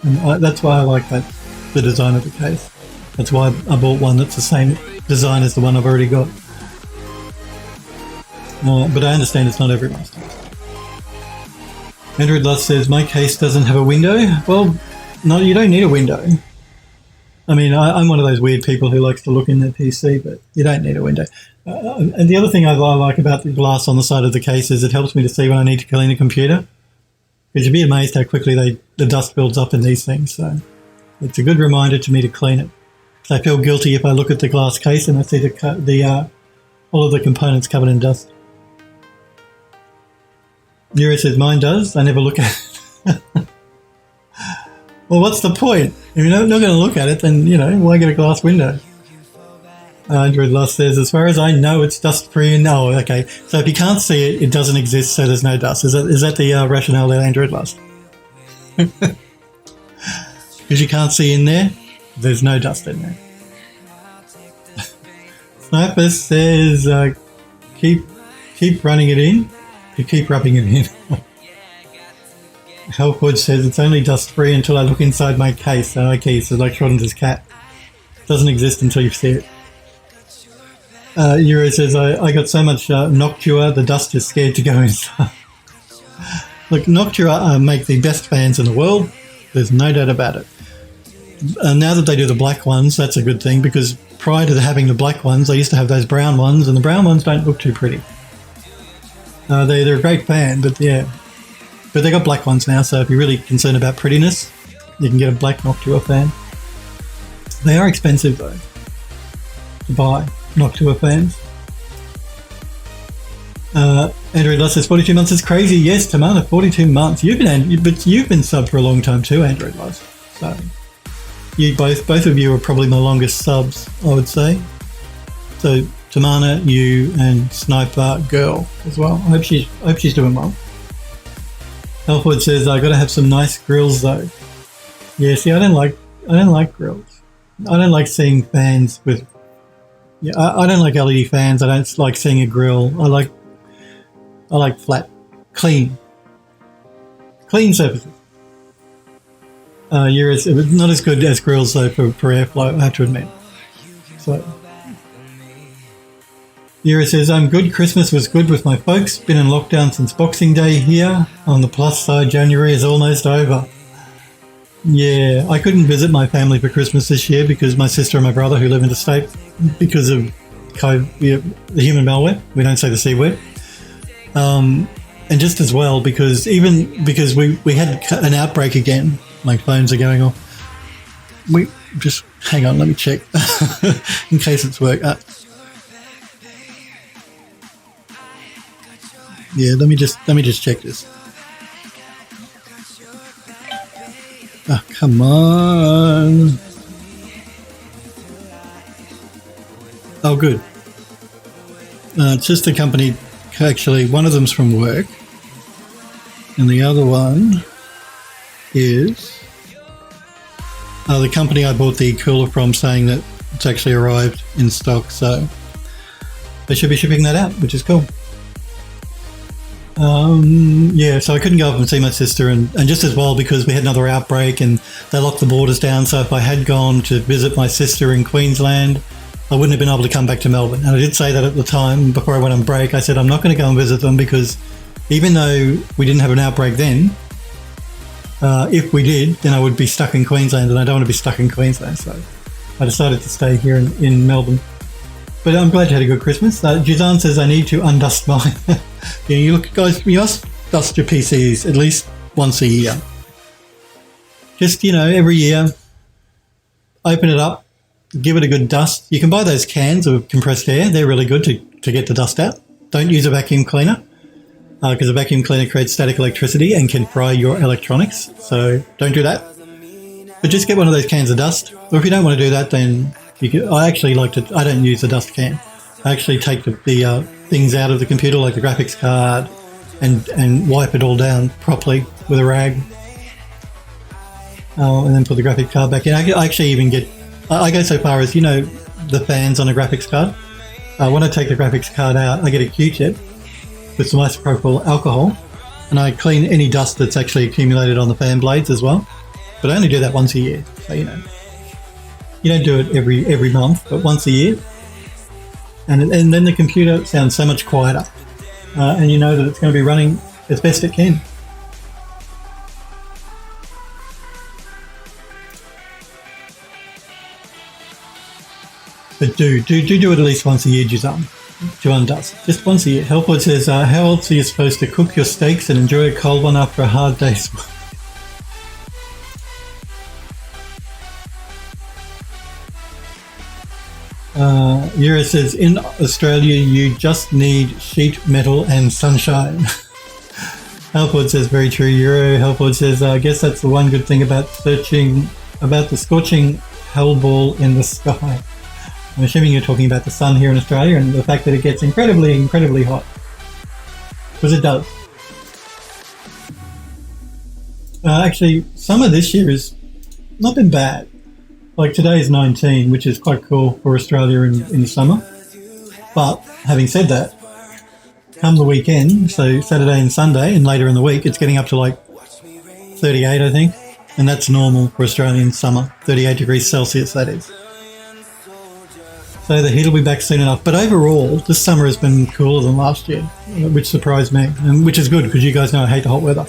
And that's why I like the design of the case. That's why I bought one that's the same design as the one I've already got. But I understand it's not everyone's taste. Android Lust says, my case doesn't have a window. Well, no, you don't need a window. I mean, I'm one of those weird people who likes to look in their PC, but you don't need a window. And the other thing I like about the glass on the side of the case is it helps me to see when I need to clean a computer. Because you'd be amazed how quickly the dust builds up in these things. So it's a good reminder to me to clean it. So I feel guilty if I look at the glass case and I see all of the components covered in dust. Nero says, mine does. I never look at it. Well, what's the point? If you're not going to look at it, then, why get a glass window? Android Lust says, as far as I know, it's dust-free. No, okay. So if you can't see it, it doesn't exist, so there's no dust. Is that the rationale there, Android Lust? Because you can't see in there, there's no dust in there. Sniper says, keep running it in. You keep rubbing it in. Hellwood says, it's only dust-free until I look inside my case. Okay, so like Schrodinger's cat. Doesn't exist until you see it. Euro says, I got so much Noctua, the dust is scared to go inside. Look, Noctua make the best fans in the world. There's no doubt about it. Now that they do the black ones, that's a good thing, because prior to having the black ones, they used to have those brown ones, and the brown ones don't look too pretty. They're a great fan, but yeah. But they got black ones now, so if you're really concerned about prettiness, you can get a black Noctua fan. They are expensive, though, to buy Noctua fans. Android Lust says 42 months is crazy. Yes, Tamana, 42 months. You've been subbed for a long time too, Android Lust. So you both of you are probably my longest subs, I would say. So Tamana, you, and Sniper Girl as well. I hope she's doing well. Elfwood says I got to have some nice grills though. Yeah, see, I don't like grills. I don't like seeing fans with. Yeah, I don't like LED fans. I don't like seeing a grill. I like flat, clean surfaces. It's not as good as grills though for airflow, I have to admit. So, Yura says, I'm good. Christmas was good with my folks. Been in lockdown since Boxing Day here. On the plus side, January is almost over. Yeah, I couldn't visit my family for Christmas this year because my sister and my brother who live in the state, because of the human malware, we don't say the C word. And just as well because we had an outbreak again. My phones are going off. Just hang on, let me check in case it's work. Yeah, let me just check this. Oh, come on. Oh, good. It's just a company. Actually, one of them's from work, and the other one is the company I bought the cooler from, saying that it's actually arrived in stock. So they should be shipping that out, which is cool. Yeah, so I couldn't go up and see my sister, and just as well because we had another outbreak and they locked the borders down. So if I had gone to visit my sister in Queensland, I wouldn't have been able to come back to Melbourne. And I did say that at the time before I went on break. I said, I'm not going to go and visit them because even though we didn't have an outbreak then, if we did, then I would be stuck in Queensland, and I don't want to be stuck in Queensland. So I decided to stay here in Melbourne. But I'm glad you had a good Christmas. Juzan says I need to undust mine. Yeah, you look, guys, you must dust your PCs at least once a year. Just, every year, open it up, give it a good dust. You can buy those cans of compressed air. They're really good to get the dust out. Don't use a vacuum cleaner because a vacuum cleaner creates static electricity and can fry your electronics. So don't do that. But just get one of those cans of dust. Or if you don't want to do that, then I don't use the dust can. I actually take the things out of the computer, like the graphics card, and wipe it all down properly with a rag. And then put the graphics card back in. I actually even I go so far as, the fans on a graphics card. When I take the graphics card out, I get a Q-tip with some isopropyl alcohol, and I clean any dust that's actually accumulated on the fan blades as well. But I only do that once a year, so you don't do it every month, but once a year. And then the computer sounds so much quieter, and you know that it's going to be running as best it can. But do it at least once a year, Juzan, to undust. Just once a year. Helpwood says, how else are you supposed to cook your steaks and enjoy a cold one after a hard day's work? Yura says, in Australia, you just need sheet metal and sunshine. Halford says, very true, Euro. Halford says, I guess that's the one good thing about about the scorching hell ball in the sky. I'm assuming you're talking about the sun here in Australia and the fact that it gets incredibly, incredibly hot. Because it does. Actually, summer this year has not been bad. Like today is 19, which is quite cool for Australia in summer. But having said that, come the weekend, so Saturday and Sunday and later in the week, it's getting up to like 38, I think. And that's normal for Australian summer, 38 degrees Celsius, that is. So the heat will be back soon enough. But overall, this summer has been cooler than last year, which surprised me, and which is good because you guys know I hate the hot weather.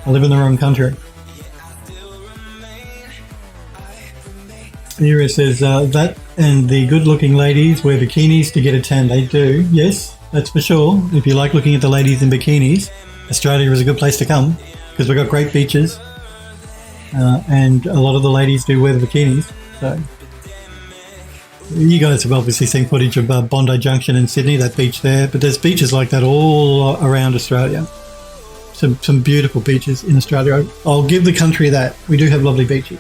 I live in the wrong country. Here it says, that and the good-looking ladies wear bikinis to get a tan. They do, yes, that's for sure. If you like looking at the ladies in bikinis, Australia is a good place to come because we've got great beaches and a lot of the ladies do wear the bikinis. So you guys have obviously seen footage of Bondi Junction in Sydney, that beach there, but there's beaches like that all around Australia. Some beautiful beaches in Australia. I'll give the country that. We do have lovely beaches.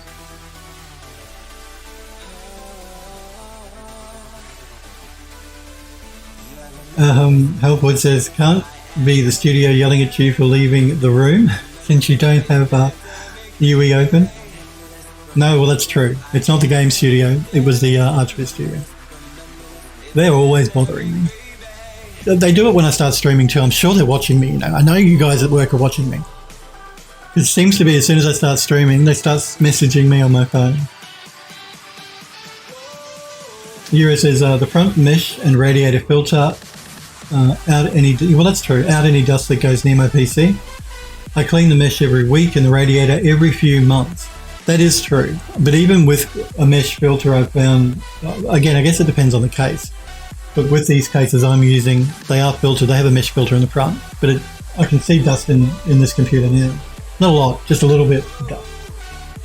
Helpwood says, can't be the studio yelling at you for leaving the room since you don't have UE open. No, well, that's true. It's not the game studio. It was the Archivist studio. They're always bothering me. They do it when I start streaming too. I'm sure they're watching me. You know, I know you guys at work are watching me. It seems to be as soon as I start streaming, they start messaging me on my phone. Euro says, the front mesh and radiator filter out any... Well, that's true. Out any dust that goes near my PC. I clean the mesh every week and the radiator every few months. That is true. But even with a mesh filter, I've found... Again, I guess it depends on the case. But with these cases I'm using, they are filtered. They have a mesh filter in the front. But I can see dust in this computer now. Not a lot, just a little bit of dust.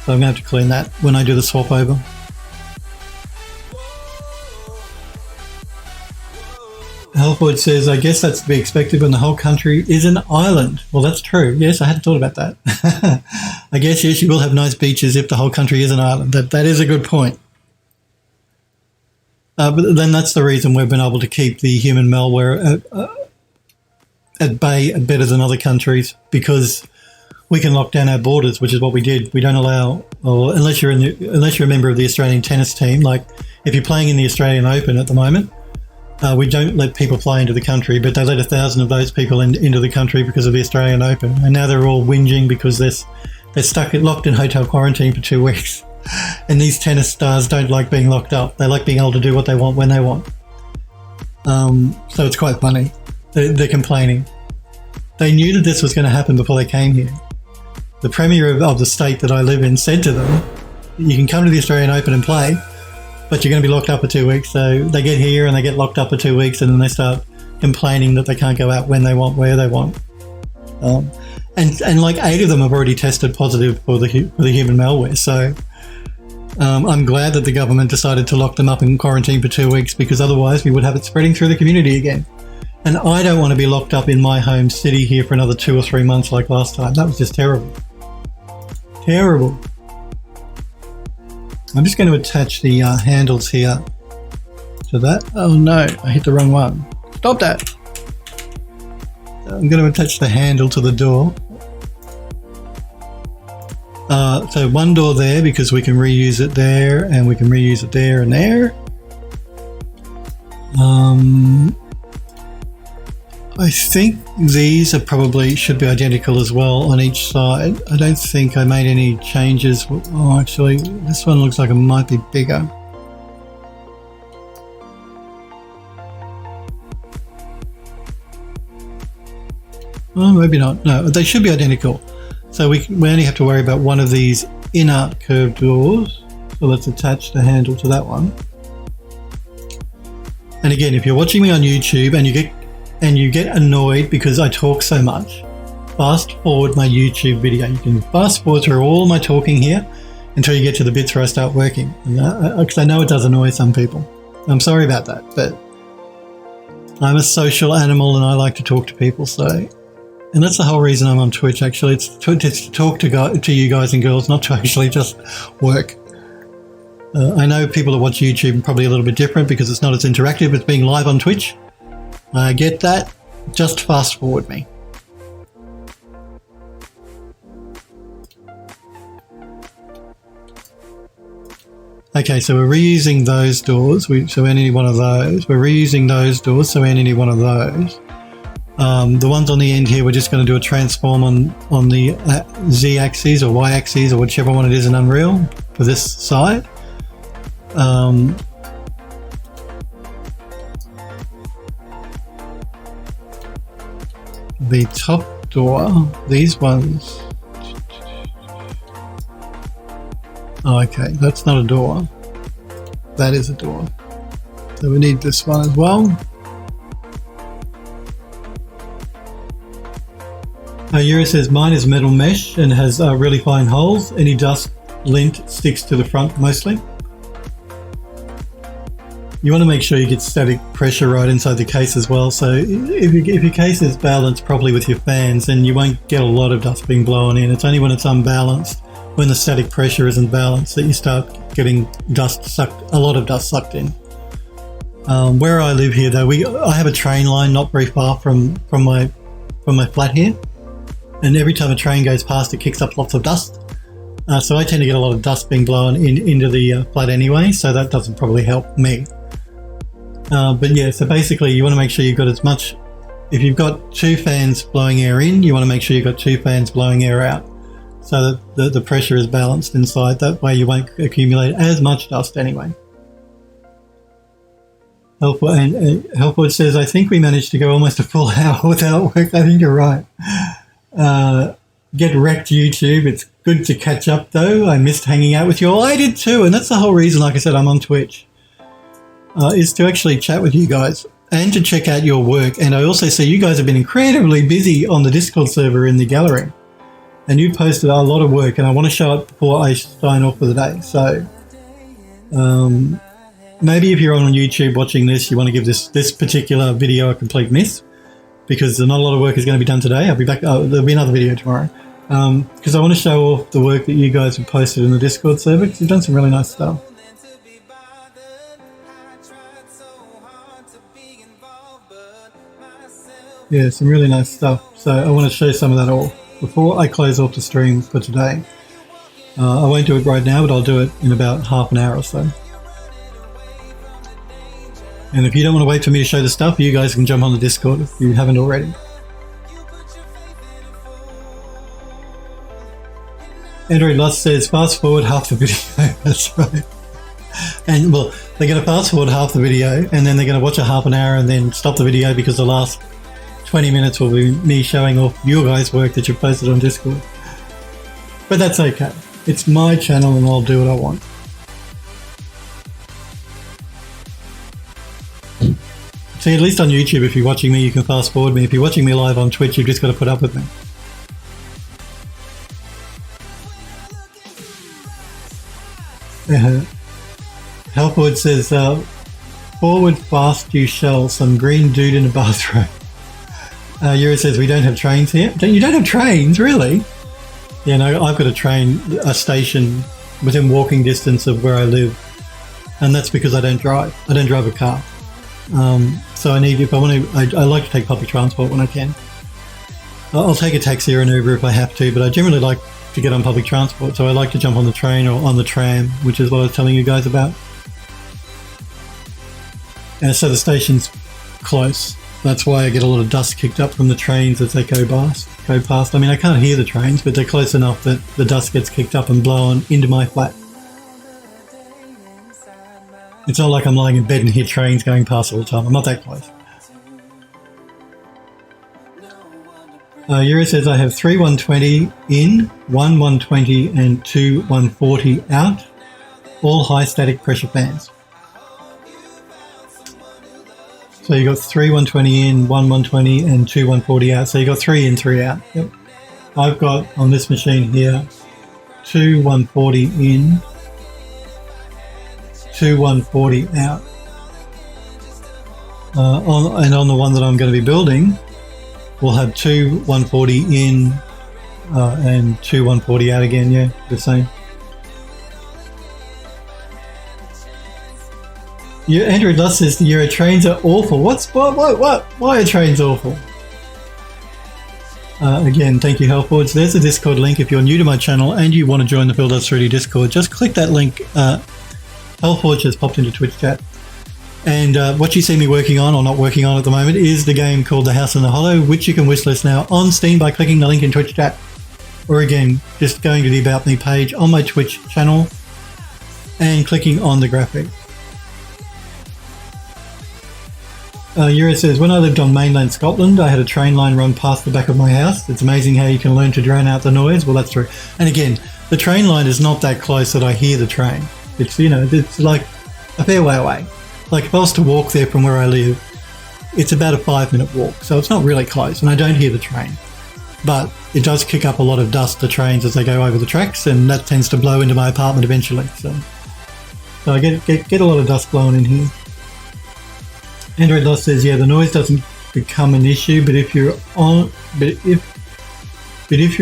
So I'm going to have to clean that when I do the swap over. Halfwood says, I guess that's to be expected when the whole country is an island. Well, that's true. Yes, I hadn't thought about that. I guess, yes, you will have nice beaches if the whole country is an island. That is a good point. But then that's the reason we've been able to keep the human malware at bay better than other countries, because we can lock down our borders, which is what we did. We don't allow, or unless you're a member of the Australian tennis team, like if you're playing in the Australian Open at the moment, we don't let people fly into the country, but they let 1,000 of those people into the country because of the Australian Open, and now they're all whinging because they're locked in hotel quarantine for 2 weeks. And these tennis stars don't like being locked up. They like being able to do what they want when they want. So it's quite funny. They're complaining. They knew that this was going to happen before they came here. The Premier of the state that I live in said to them, you can come to the Australian Open and play, but you're going to be locked up for 2 weeks. So they get here and they get locked up for 2 weeks, and then they start complaining that they can't go out when they want, where they want. And like 8 of them have already tested positive for the human malware. So I'm glad that the government decided to lock them up in quarantine for 2 weeks, because otherwise we would have it spreading through the community again. And I don't want to be locked up in my home city here for another 2 or 3 months like last time. That was just terrible. Terrible. I'm just going to attach the handles here to that. Oh no, I hit the wrong one. Stop that. I'm going to attach the handle to the door. So one door there, because we can reuse it there, and we can reuse it there and there. I think these are probably should be identical as well on each side. I don't think I made any changes. Oh, actually, this one looks like it might be bigger. Oh, maybe not. No, they should be identical. So we only have to worry about one of these inner curved doors. So let's attach the handle to that one. And again, if you're watching me on YouTube and you get annoyed because I talk so much, fast forward my YouTube video. You can fast forward through all my talking here until you get to the bits where I start working. Because I know it does annoy some people. I'm sorry about that, but I'm a social animal and I like to talk to people, so... And that's the whole reason I'm on Twitch, actually. It's to talk to you guys and girls, not to actually just work. I know people that watch YouTube are probably a little bit different because it's not as interactive as being live on Twitch. I get that. Just fast forward me. Okay, so we're reusing those doors, so any one of those. We're reusing those doors, so any one of those. The ones on the end here, we're just going to do a transform on the Z-axis or Y-axis or whichever one it is in Unreal for this side. The top door, these ones. Oh, okay, that's not a door. That is a door. So we need this one as well. Yura says, mine is metal mesh and has really fine holes. Any dust lint sticks to the front mostly. You want to make sure you get static pressure right inside the case as well. So if your case is balanced properly with your fans, then you won't get a lot of dust being blown in. It's only when it's unbalanced, when the static pressure isn't balanced, that you start getting a lot of dust sucked in. Where I live here though, I have a train line not very far from my flat here. And every time a train goes past, it kicks up lots of dust. So I tend to get a lot of dust being blown into the flat anyway, so that doesn't probably help me. But yeah, so basically you want to make sure you've got as much, if you've got 2 fans blowing air in, you want to make sure you've got 2 fans blowing air out, so that the pressure is balanced inside. That way you won't accumulate as much dust anyway. Helpwood says, I think we managed to go almost a full hour without work. I think you're right. Get wrecked, YouTube. It's good to catch up though. I missed hanging out with you all. I did too, and that's the whole reason, like I said, I'm on Twitch, is to actually chat with you guys and to check out your work. And I also see you guys have been incredibly busy on the Discord server in the gallery, and you posted a lot of work, and I want to show it before I sign off for the day. So maybe if you're on YouTube watching this, you want to give this particular video a complete miss, because not a lot of work is going to be done today. I'll be back. There'll be another video tomorrow, because I want to show off the work that you guys have posted in the Discord server, because you've done some really nice stuff. Yeah, some really nice stuff. So I want to show some of that all before I close off the stream for today. I won't do it right now, but I'll do it in about half an hour or so. And if you don't want to wait for me to show the stuff, you guys can jump on the Discord if you haven't already. Andrew Lust says, fast forward half the video. That's right. And well, they're going to fast forward half the video, and then they're going to watch a half an hour and then stop the video, because the last 20 minutes will be me showing off your guys' work that you've posted on Discord. But that's okay. It's my channel and I'll do what I want. See, at least on YouTube, if you're watching me, you can fast forward me. If you're watching me live on Twitch, you've just got to put up with me. Helpwood says, forward fast you shall, some green dude in a bathroom. Yura says, we don't have trains here. You don't have trains, really? Yeah, no, I've got a station within walking distance of where I live. And that's because I don't drive. I don't drive a car. So I like to take public transport when I can. I'll take a taxi or an Uber if I have to, but I generally like to get on public transport. So I like to jump on the train or on the tram, which is what I was telling you guys about. And so the station's close. That's why I get a lot of dust kicked up from the trains as they go past. I mean, I can't hear the trains, but they're close enough that the dust gets kicked up and blown into my flat. It's not like I'm lying in bed and hear trains going past all the time. I'm not that close. Yuri says, I have 3 120 in, 1 120 and 2 140 out, all high static pressure fans. So you got 3 120 in, 1 120 and 2 140 out. So you got 3 in, 3 out. Yep. I've got on this machine here 2 140 in, 2 140 out. And on the one that I'm going to be building, we'll have two 140 in and two 140 out again. Yeah, the same. Yeah, Andrew Lust says the Euro trains are awful. What? Why are trains awful? Again, thank you, Hellforge. There's a Discord link. If you're new to my channel and you want to join the Build.3D Discord, just click that link. Hellforge has popped into Twitch chat. And what you see me working on, or not working on at the moment, is the game called The House in the Hollow, which you can wishlist now on Steam by clicking the link in Twitch chat. Or again, just going to the About Me page on my Twitch channel and clicking on the graphic. Euro says, when I lived on mainland Scotland, I had a train line run past the back of my house. It's amazing how you can learn to drown out the noise. Well, that's true. And again, the train line is not that close that I hear the train. It's, you know, it's like a fair way away. Like if I was to walk there from where I live, it's about a 5-minute walk. So it's not really close and I don't hear the train. But it does kick up a lot of dust, the trains, as they go over the tracks, and that tends to blow into my apartment eventually. So I get a lot of dust blowing in here. Android Lost says, yeah, the noise doesn't become an issue, but if you're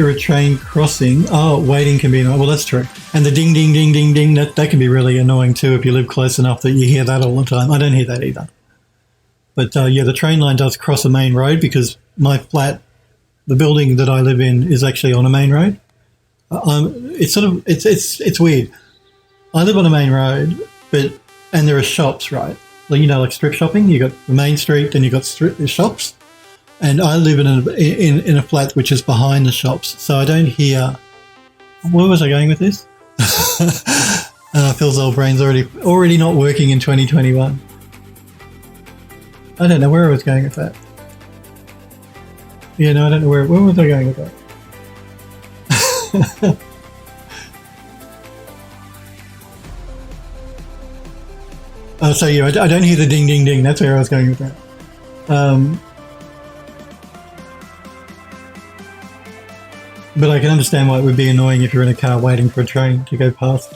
a train crossing, waiting can be annoying. Well, that's true. And the ding, ding, ding, ding, ding, that can be really annoying too if you live close enough that you hear that all the time. I don't hear that either. But yeah, the train line does cross a main road because my flat, the building that I live in, is actually on a main road. It's weird. I live on a main road, and there are shops, right? Like, you know, like strip shopping. You got the main street, then you got shops, and I live in a flat which is behind the shops, so I don't hear. Where was I going with this? Phil's old brain's already not working in 2021. I don't know where I was going with that. Yeah, no, I don't know where was I going with that? So yeah, I don't hear the ding, ding, ding. That's where I was going with that. But I can understand why it would be annoying if you're in a car waiting for a train to go past.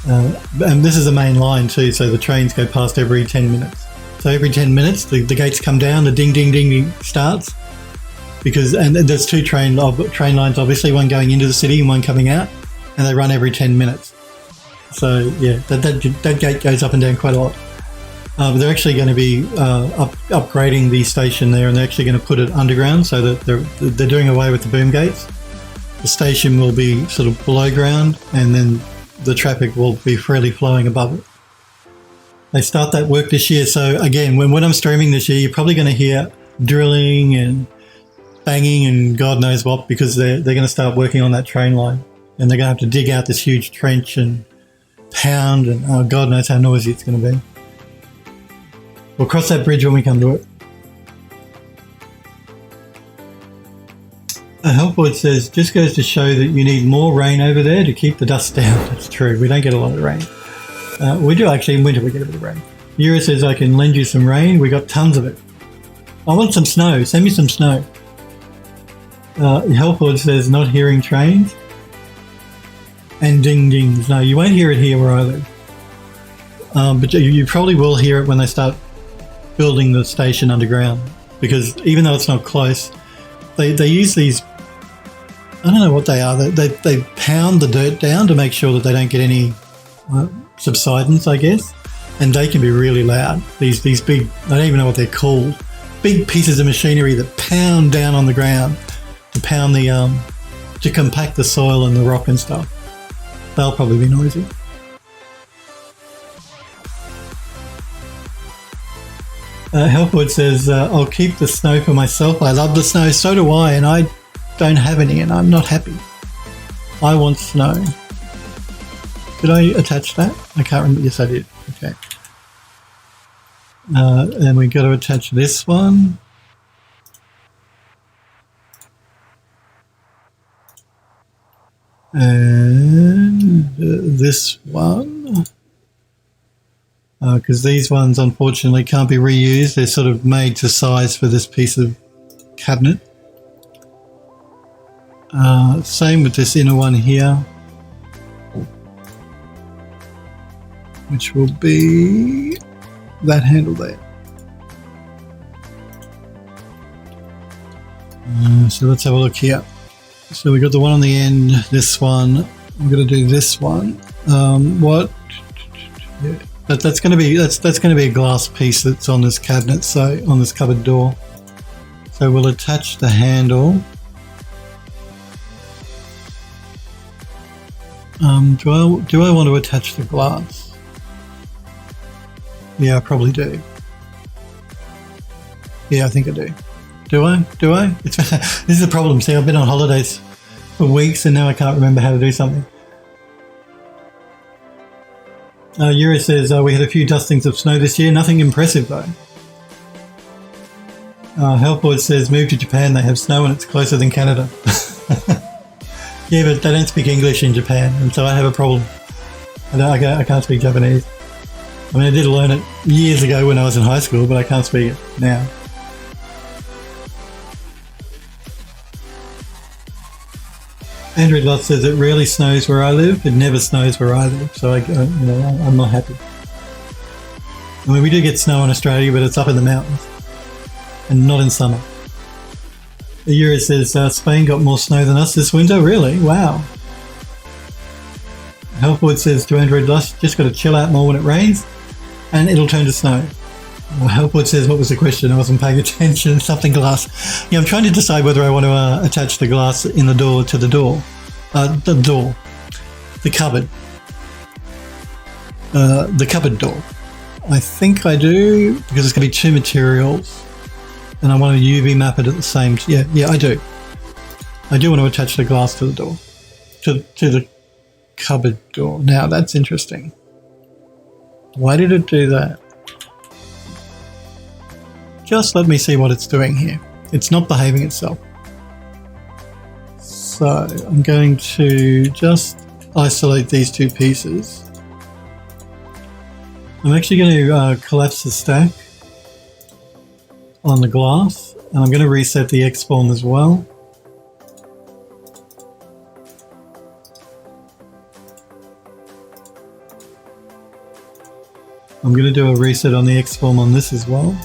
And this is a main line too, so the trains go past every 10 minutes. So every 10 minutes, the gates come down, the ding, ding, ding, ding starts. And there's two train lines, obviously, one going into the city and one coming out, and they run every 10 minutes. So yeah, that gate goes up and down quite a lot. But they're actually going to be upgrading the station there, and they're actually going to put it underground, so that they're doing away with the boom gates. The station will be sort of below ground, and then the traffic will be freely flowing above it. They start that work this year, so again, when I'm streaming this year, you're probably going to hear drilling and banging and God knows what, because they're going to start working on that train line, and they're going to have to dig out this huge trench and pound, and God knows how noisy it's going to be. We'll cross that bridge when we come to it. Helpwood says, just goes to show that you need more rain over there to keep the dust down. That's true. We don't get a lot of rain. We do actually in winter. We get a bit of rain. Yura says, I can lend you some rain. We got tons of it. I want some snow. Send me some snow. Helpwood says, not hearing trains and ding dings. No, you won't hear it here where I live. But you probably will hear it when they start building the station underground, because even though it's not close, they use these, I don't know what they are, they pound the dirt down to make sure that they don't get any subsidence, I guess, and they can be really loud. These big, I don't even know what they're called, big pieces of machinery that pound down on the ground to pound the to compact the soil and the rock and stuff. They'll probably be noisy. Helpwood says, I'll keep the snow for myself. I love the snow, so do I, and I don't have any, and I'm not happy. I want snow. Did I attach that? I can't remember. Yes, I did. Okay. And we got to attach this one. And this one. Because these ones unfortunately can't be reused. They're sort of made to size for this piece of cabinet. Same with this inner one here, which will be that handle there. So let's have a look here. So we got the one on the end, this one. I'm going to do this one. What? Yeah. That's going to be a glass piece that's on this cabinet, so on this cupboard door. So we'll attach the handle. Do I want to attach the glass? Yeah, I probably do. Yeah, I think I do. Do I? This is the problem. See, I've been on holidays for weeks and now I can't remember how to do something. Yuri says, we had a few dustings of snow this year. Nothing impressive though. Helpboard says, move to Japan. They have snow and it's closer than Canada. Yeah, but they don't speak English in Japan, and so I have a problem. I can't speak Japanese. I mean, I did learn it years ago when I was in high school, but I can't speak it now. Andrew Lott says it rarely snows where I live. It never snows where I live, so I'm not happy. I mean, we do get snow in Australia, but it's up in the mountains and not in summer. Yuri says Spain got more snow than us this winter. Really? Wow. Healthwood says to Android Lush, just got to chill out more when it rains and it'll turn to snow. Well, Healthwood says, what was the question? I wasn't paying attention. Something glass. Yeah, I'm trying to decide whether I want to attach the glass in the door to the door. The cupboard. The cupboard door. I think I do because it's going to be two materials. And I want to UV map it at the same time. Yeah, I do. I do want to attach the glass to the door. To the cupboard door. Now, that's interesting. Why did it do that? Just let me see what it's doing here. It's not behaving itself. So, I'm going to just isolate these two pieces. I'm actually going to collapse the stack on the glass, and I'm going to reset the X-form as well. I'm going to do a reset on the X-form on this as well.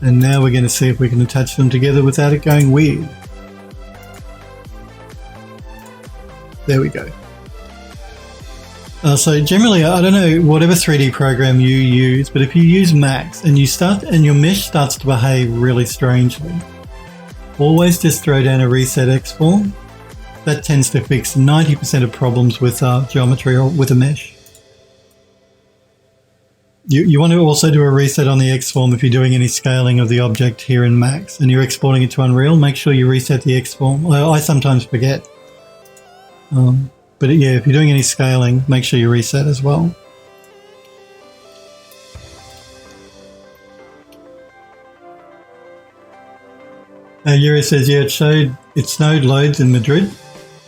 And now we're going to see if we can attach them together without it going weird. There we go. So generally, I don't know whatever 3D program you use, but if you use Max and your mesh starts to behave really strangely, always just throw down a reset X-form. That tends to fix 90% of problems with geometry or with a mesh. You want to also do a reset on the X-form if you're doing any scaling of the object here in Max and you're exporting it to Unreal. Make sure you reset the X-form. I sometimes forget. But yeah, if you're doing any scaling, make sure you reset as well. Yuri says, yeah, it snowed loads in Madrid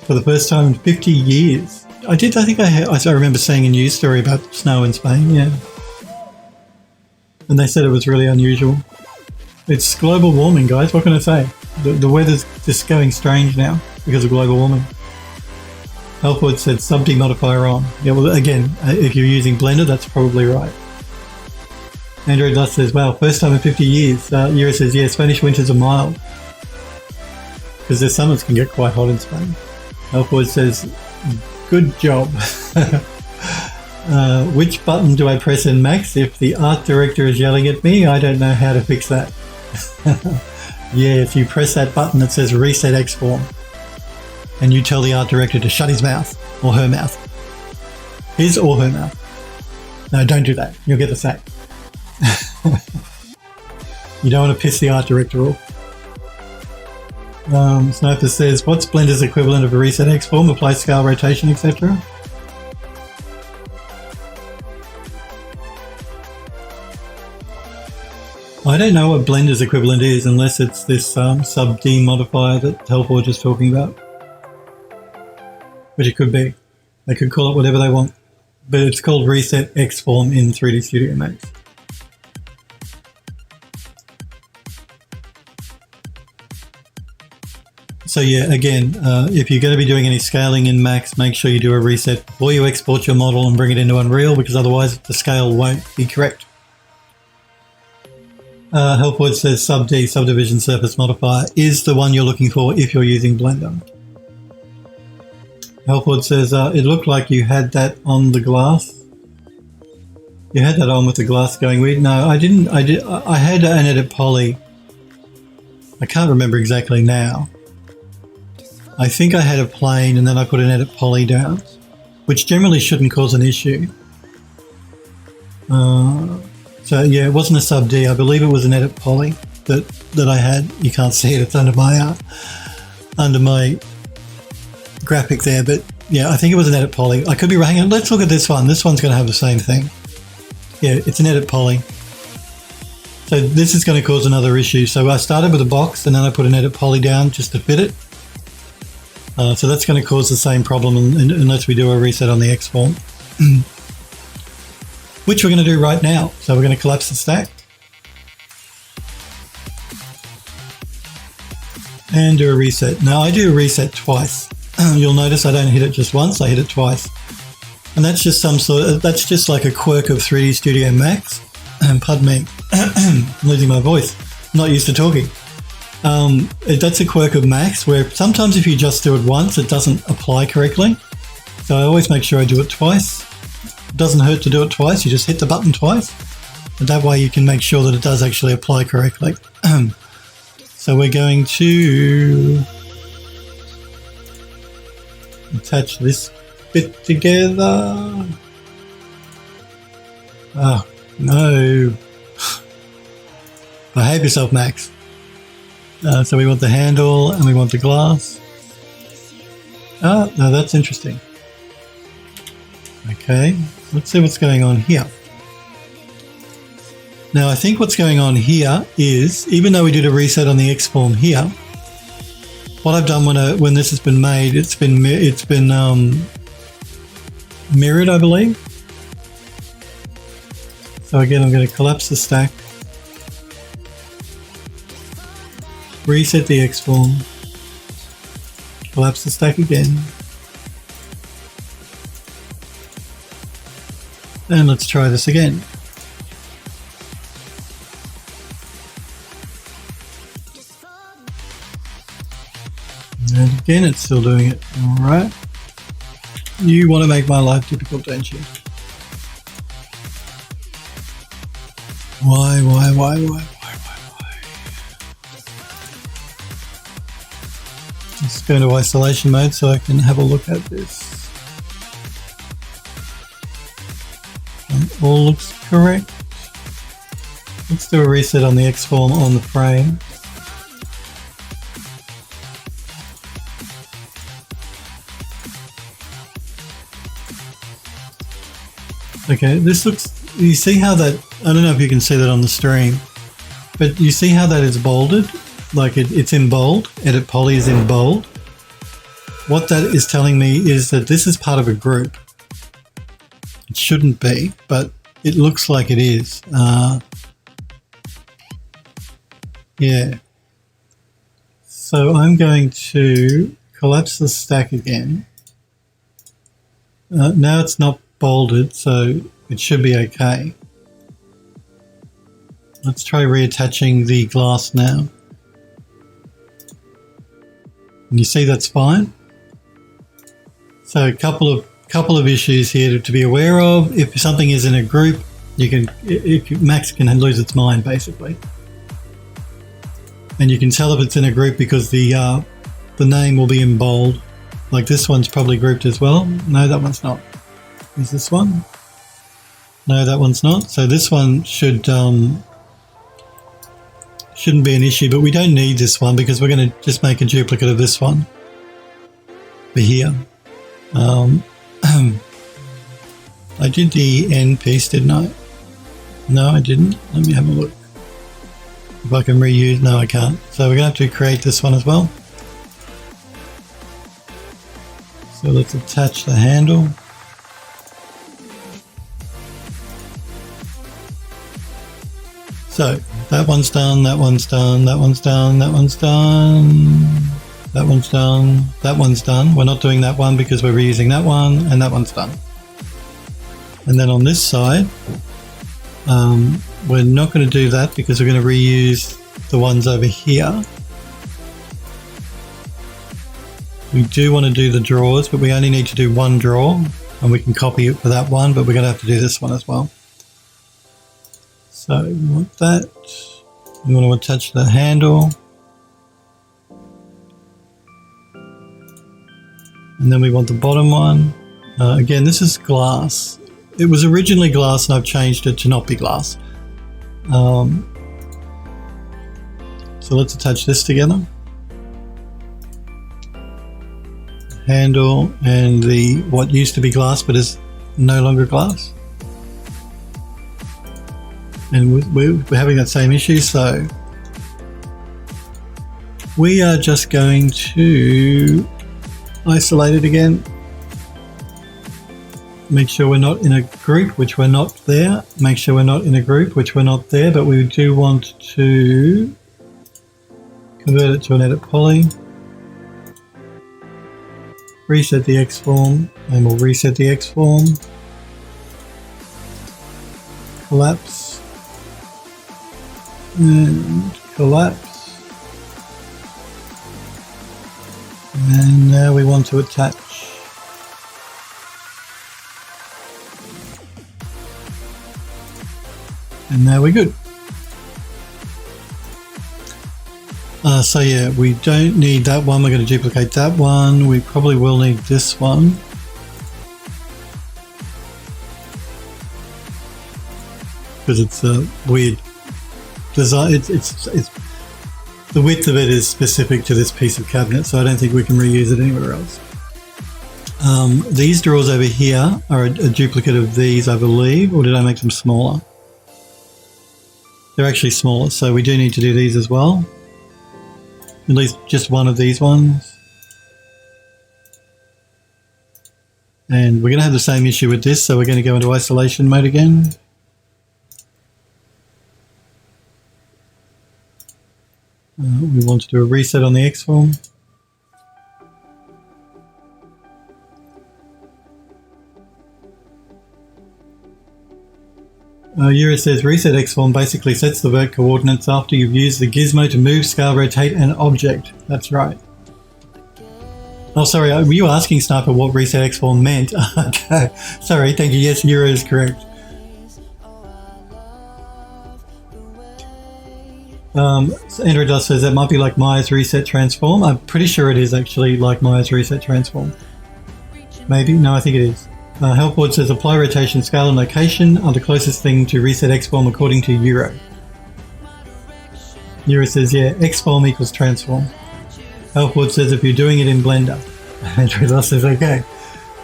for the first time in 50 years. I think I remember seeing a news story about snow in Spain, yeah. And they said it was really unusual. It's global warming, guys, what can I say? The weather's just going strange now because of global warming. Healthwood said sub-D modifier on. Yeah, well, again, if you're using Blender, that's probably right. Android Lust says, wow, first time in 50 years. Yura says, yeah, Spanish winters are mild. Because their summers can get quite hot in Spain. Healthwood says, good job. Which button do I press in Max if the art director is yelling at me? I don't know how to fix that. Yeah, if you press that button that says reset X-form, and you tell the art director to shut his mouth, or her mouth. His or her mouth. No, don't do that. You'll get the sack. You don't want to piss the art director off. Sniper says, what's Blender's equivalent of a reset X-form? Apply scale, rotation, etc.? I don't know what Blender's equivalent is unless it's this sub-D modifier that Hellforge is talking about. Which it could be. They could call it whatever they want. But it's called Reset X-form in 3D Studio Max. So yeah, again, if you're going to be doing any scaling in Max, make sure you do a reset before you export your model and bring it into Unreal, because otherwise the scale won't be correct. Helpwood says sub D, subdivision surface modifier, is the one you're looking for if you're using Blender. Helpwood says it looked like you had that on the glass. You had that on with the glass going weird. No, I didn't. I had an edit poly. I can't remember exactly now. I think I had a plane and then I put an edit poly down, which generally shouldn't cause an issue. So yeah, it wasn't a sub D. I believe it was an edit poly that I had. You can't see it. It's under my graphic there, but yeah, I think it was an edit poly. I could be wrong. Hang on, let's look at this one. This one's going to have the same thing. Yeah, it's an edit poly. So this is going to cause another issue. So I started with a box and then I put an edit poly down just to fit it. So that's going to cause the same problem unless we do a reset on the X form, which we're going to do right now. So we're going to collapse the stack and do a reset. Now I do a reset twice. You'll notice I don't hit it just once, I hit it twice. And that's just that's just like a quirk of 3D Studio Max. Pardon me, I'm losing my voice. I'm not used to talking. That's a quirk of Max where sometimes if you just do it once, it doesn't apply correctly. So I always make sure I do it twice. It doesn't hurt to do it twice, you just hit the button twice. And that way you can make sure that it does actually apply correctly. So we're going to attach this bit together. Oh, no. Behave yourself, Max. So we want the handle and we want the glass. Oh, no, that's interesting. Okay, let's see what's going on here. Now, I think what's going on here is, even though we did a reset on the X form here, what I've done when this has been made, it's been mirrored, I believe. So again, I'm going to collapse the stack, reset the X form, collapse the stack again, and let's try this again. And again, it's still doing it. All right. You want to make my life difficult, don't you? Why? Let's go into isolation mode so I can have a look at this. All looks correct. Let's do a reset on the X form on the frame. Okay, this looks, you see how that, I don't know if you can see that on the stream, but you see how that is bolded? Like it's in bold, edit poly is in bold. What that is telling me is that this is part of a group. It shouldn't be, but it looks like it is. Yeah. So I'm going to collapse the stack again. Now it's not bolded, so it should be okay. Let's try reattaching the glass now. And you see that's fine. So a couple of issues here to be aware of. If something is in a group, Max can lose its mind basically. And you can tell if it's in a group because the name will be in bold. Like this one's probably grouped as well. No, that one's not. Is this one? No, that one's not. So this one shouldn't be an issue, but we don't need this one because we're going to just make a duplicate of this one for here. I did the end piece, didn't I? No, I didn't. Let me have a look. If I can reuse, no, I can't. So we're going to have to create this one as well. So let's attach the handle. So that one's done, that one's done, that one's done, that one's done, that one's done, that one's done. We're not doing that one because we're reusing that one, and that one's done. And then on this side, We're not going to do that because we're going to reuse the ones over here. We do want to do the drawers, but we only need to do one drawer, and we can copy it for that one, but we're going to have to do this one as well. So we want that. We want to attach the handle. And then we want the bottom one. Again, this is glass. It was originally glass and I've changed it to not be glass. So let's attach this together. Handle and the what used to be glass but is no longer glass. And we're having that same issue, so we are just going to isolate it again. Make sure we're not in a group, which we're not there. Make sure we're not in a group, which we're not there, but we do want to convert it to an edit poly. Reset the X form, and we'll reset the X form. Collapse. And collapse. And now we want to attach. And now we're good. So yeah, we don't need that one. We're going to duplicate that one. We probably will need this one. Because it's a weird design. It's the width of it is specific to this piece of cabinet, so I don't think we can reuse it anywhere else. These drawers over here are a duplicate of these, I believe, or did I make them smaller? They're actually smaller, so we do need to do these as well. At least just one of these ones. And we're going to have the same issue with this, so we're going to go into isolation mode again. We want to do a reset on the X form. Euro says reset X form basically sets the vert coordinates after you've used the gizmo to move, scale, rotate an object. That's right. Oh, sorry, were you asking, Sniper, what reset X form meant? Okay, sorry, thank you. Yes, Euro is correct. So Android Dust says that might be like Maya's reset transform. I'm pretty sure it is actually like Maya's reset transform. Maybe? No, I think it is. Helpboard says apply rotation, scale and location are the closest thing to reset X form according to Euro. Euro says, yeah, X form equals transform. Helpboard says if you're doing it in Blender. Android Dust says, okay.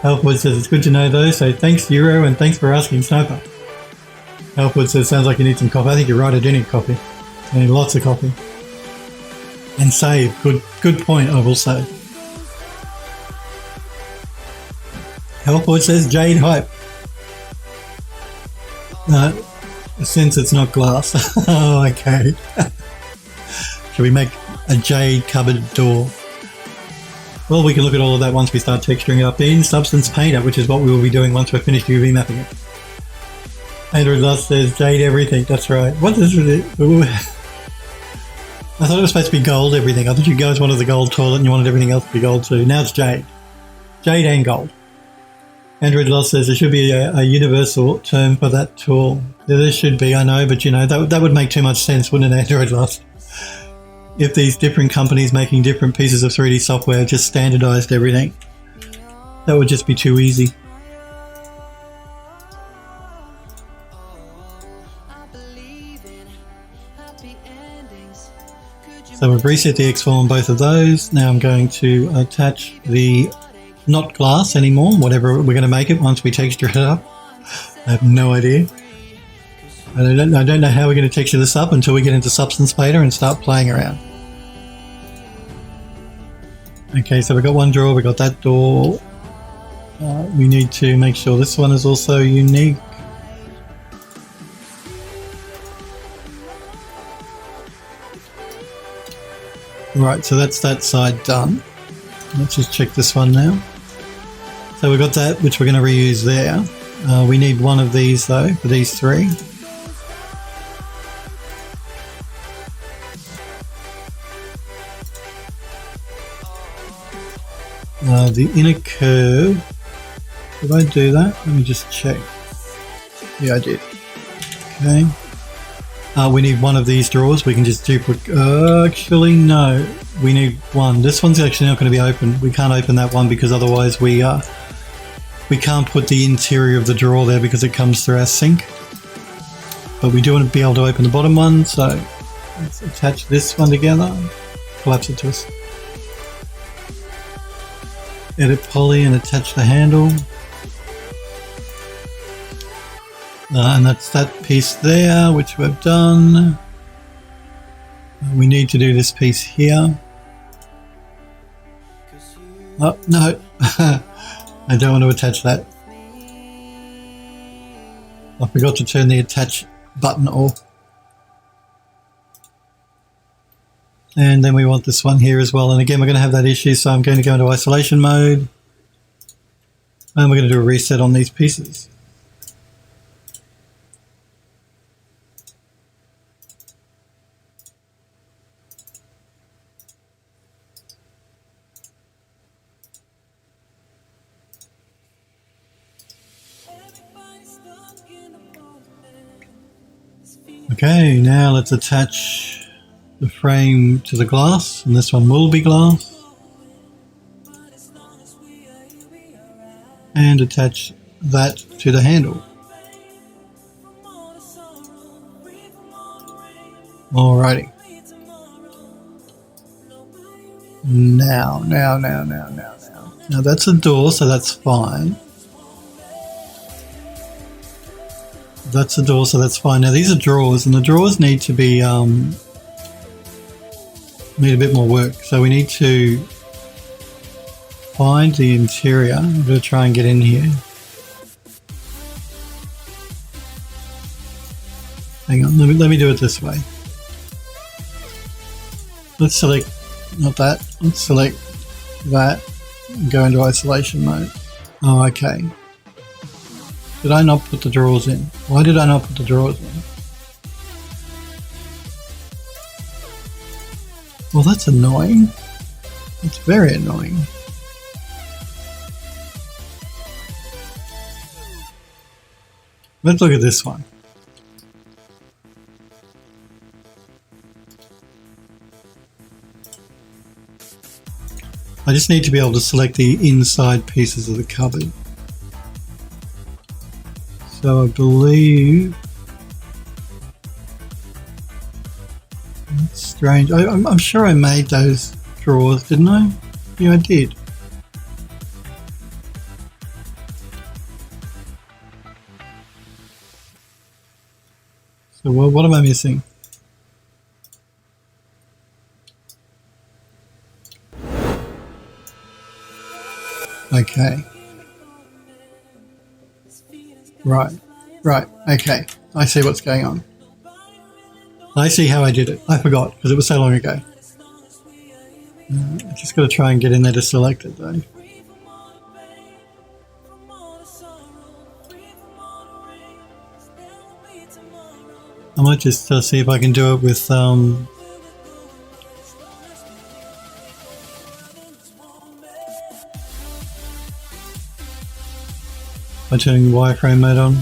Helpboard says it's good to know though, so thanks Euro and thanks for asking, Sniper. Helpboard says sounds like you need some coffee. I think you're right, I do need coffee. I need lots of coffee. And save. Good point, I will say. Helpboard says Jade hype. Since it's not glass. Oh, okay. Should we make a jade cupboard door? Well, we can look at all of that once we start texturing it up in Substance Painter, which is what we will be doing once we're finished UV mapping it. Andrew Lust says Jade everything. That's right. What is it? I thought it was supposed to be gold everything. I thought you guys wanted the gold toilet and you wanted everything else to be gold too. Now it's jade. Jade and gold. Android Lost says there should be a universal term for that tool. There should be, I know, but you know, that would make too much sense, wouldn't it, Android Lost? If these different companies making different pieces of 3D software just standardized everything, that would just be too easy. So we've reset the X form on both of those. Now I'm going to attach the not glass anymore, whatever we're going to make it once we texture it up. I have no idea. I don't know how we're going to texture this up until we get into Substance Painter and start playing around. Okay, so we've got one drawer, we've got that door. We need to make sure this one is also unique. Right, so that's that side done. Let's just check this one now. So we've got that, which we're going to reuse there. We need one of these though, for these three. The inner curve. Did I do that? Let me just check. Yeah, I did. Okay. We need one of these drawers. We can just duplicate. Actually, no. We need one. This one's actually not going to be open. We can't open that one because otherwise we can't put the interior of the drawer there because it comes through our sink. But we do want to be able to open the bottom one, so let's attach this one together. Collapse it to us. Edit poly and attach the handle. And that's that piece there, which we've done. We need to do this piece here. Oh, no. I don't want to attach that. I forgot to turn the attach button off. And then we want this one here as well. And again, we're going to have that issue, so I'm going to go into isolation mode. And we're going to do a reset on these pieces. Okay, now let's attach the frame to the glass, and this one will be glass. And attach that to the handle. Alrighty. Now. Now that's a door, so that's fine. That's a door, so that's fine. Now these are drawers, and the drawers need to be need a bit more work. So we need to find the interior. I'm going to try and get in here. Hang on, let me do it this way. Let's select, not that, let's select that and go into isolation mode. Oh, okay. Did I not put the drawers in? Why did I not put the drawers in? Well, that's annoying. It's very annoying. Let's look at this one. I just need to be able to select the inside pieces of the cupboard. So I believe that's strange. I'm sure I made those drawers, didn't I? Yeah, I did. So what am I missing? Okay. Right, okay. I see what's going on. I see how I did it. I forgot, because it was so long ago. I just got to try and get in there to select it, though. I might just see if I can do it with... by turning the wireframe mode on.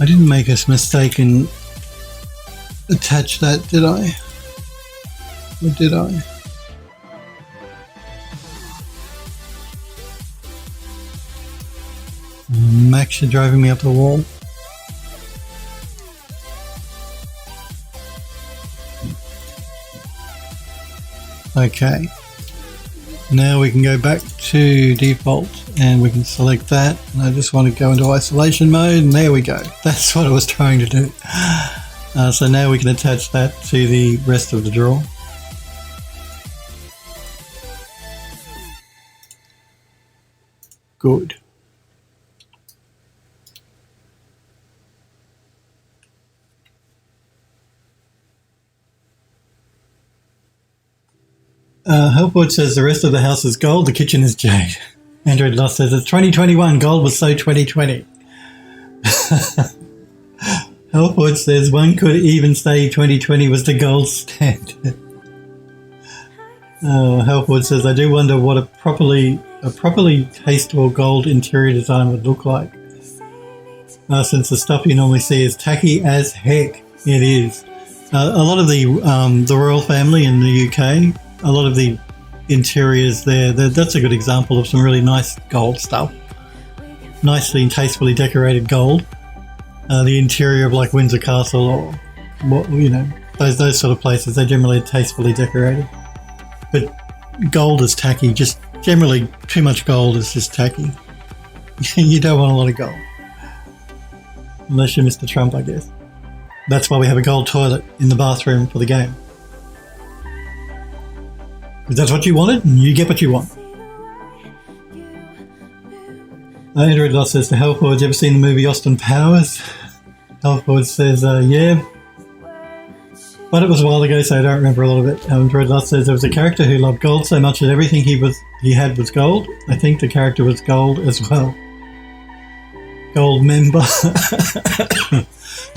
I didn't make a mistake and attach that, did I? Or did I? Max, you're driving me up the wall. Okay. Now we can go back to default and we can select that. And I just want to go into isolation mode, and there we go. That's what I was trying to do. So now we can attach that to the rest of the drawer. Good. Helpwood says the rest of the house is gold, the kitchen is jade. Android Lost says it's 2021, gold was so 2020. Helpwood says one could even say 2020 was the gold standard. Helpwood says I do wonder what a properly tasteful gold interior design would look like. Since the stuff you normally see is tacky as heck. It is. A lot of the royal family in the UK, a lot of the interiors there, that's a good example of some really nice gold stuff. Nicely and tastefully decorated gold. The interior of like Windsor Castle or what, you know, those sort of places, they're generally tastefully decorated. But gold is tacky. Just generally too much gold is just tacky. You don't want a lot of gold. Unless you're Mr. Trump, I guess. That's why we have a gold toilet in the bathroom for the game. If that's what you wanted, you get what you want. Android Lost says to Helford, ever seen the movie Austin Powers? Helford says, yeah. But it was a while ago, so I don't remember a lot of it. Android Lost says there was a character who loved gold so much that everything he had was gold. I think the character was gold as well. Gold member.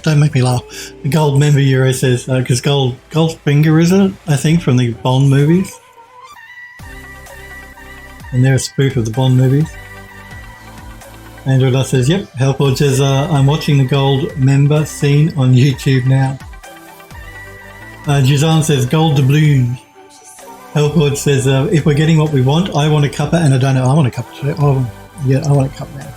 Don't make me laugh. The gold member Euro says, because Goldfinger is it? I think from the Bond movies. And they're a spoof of the Bond movies. Android says, yep. Helpwood says, I'm watching the gold member scene on YouTube now. Juzan says, gold doubloon. Helpwood says, if we're getting what we want, I want a cuppa and I don't know. I want a cup too. Oh, yeah, I want a cup now.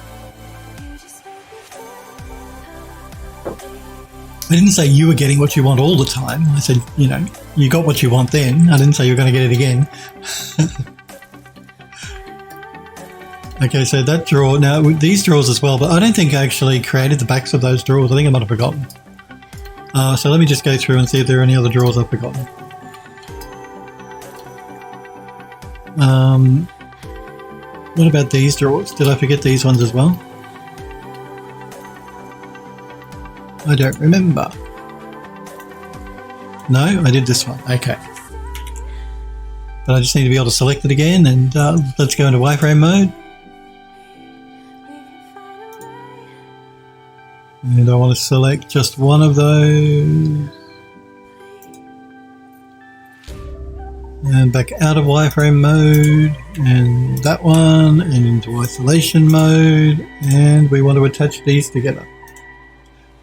I didn't say you were getting what you want all the time. I said, you know, you got what you want then. I didn't say you were going to get it again. Okay, so that drawer, now these drawers as well, but I don't think I actually created the backs of those drawers. I think I might have forgotten. So let me just go through and see if there are any other drawers I've forgotten. What about these drawers? Did I forget these ones as well? I don't remember. No, I did this one. Okay. But I just need to be able to select it again, and let's go into wireframe mode. And I want to select just one of those. And back out of wireframe mode, and that one, and into isolation mode, and we want to attach these together.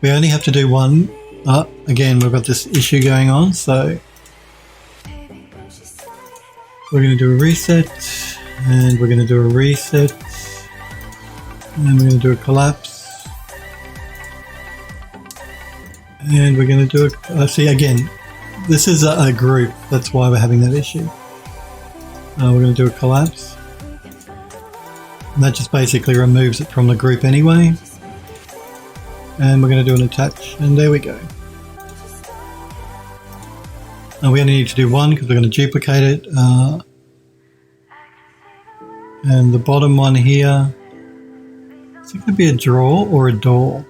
We only have to do one. Again, we've got this issue going on, so we're going to do a reset, and we're going to do a reset, and we're going to do a collapse. And we're going to do it. See, again, this is a group. That's why we're having that issue. We're going to do a collapse. And that just basically removes it from the group anyway. And we're going to do an attach. And there we go. And we only need to do one because we're going to duplicate it. And the bottom one here. Is it going to be a drawer or a door?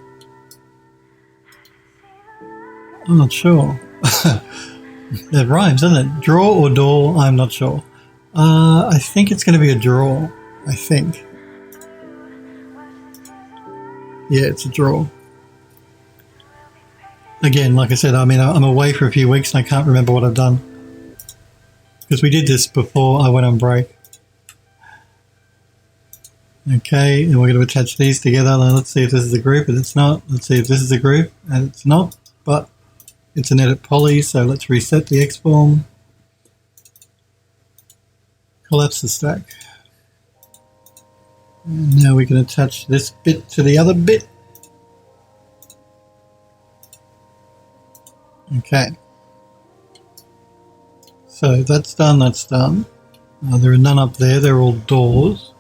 I'm not sure. It rhymes, doesn't it? Draw or door, I'm not sure. I think it's going to be a draw. I think. Yeah, it's a draw. Again, like I said, I mean, I'm away for a few weeks and I can't remember what I've done. Because we did this before I went on break. Okay, and we're going to attach these together. Now let's see if this is a group, and it's not. Let's see if this is a group, and it's not. But it's an edit poly, so let's reset the X-form. Collapse the stack. And now we can attach this bit to the other bit. Okay. So that's done, that's done. There are none up there, they're all doors.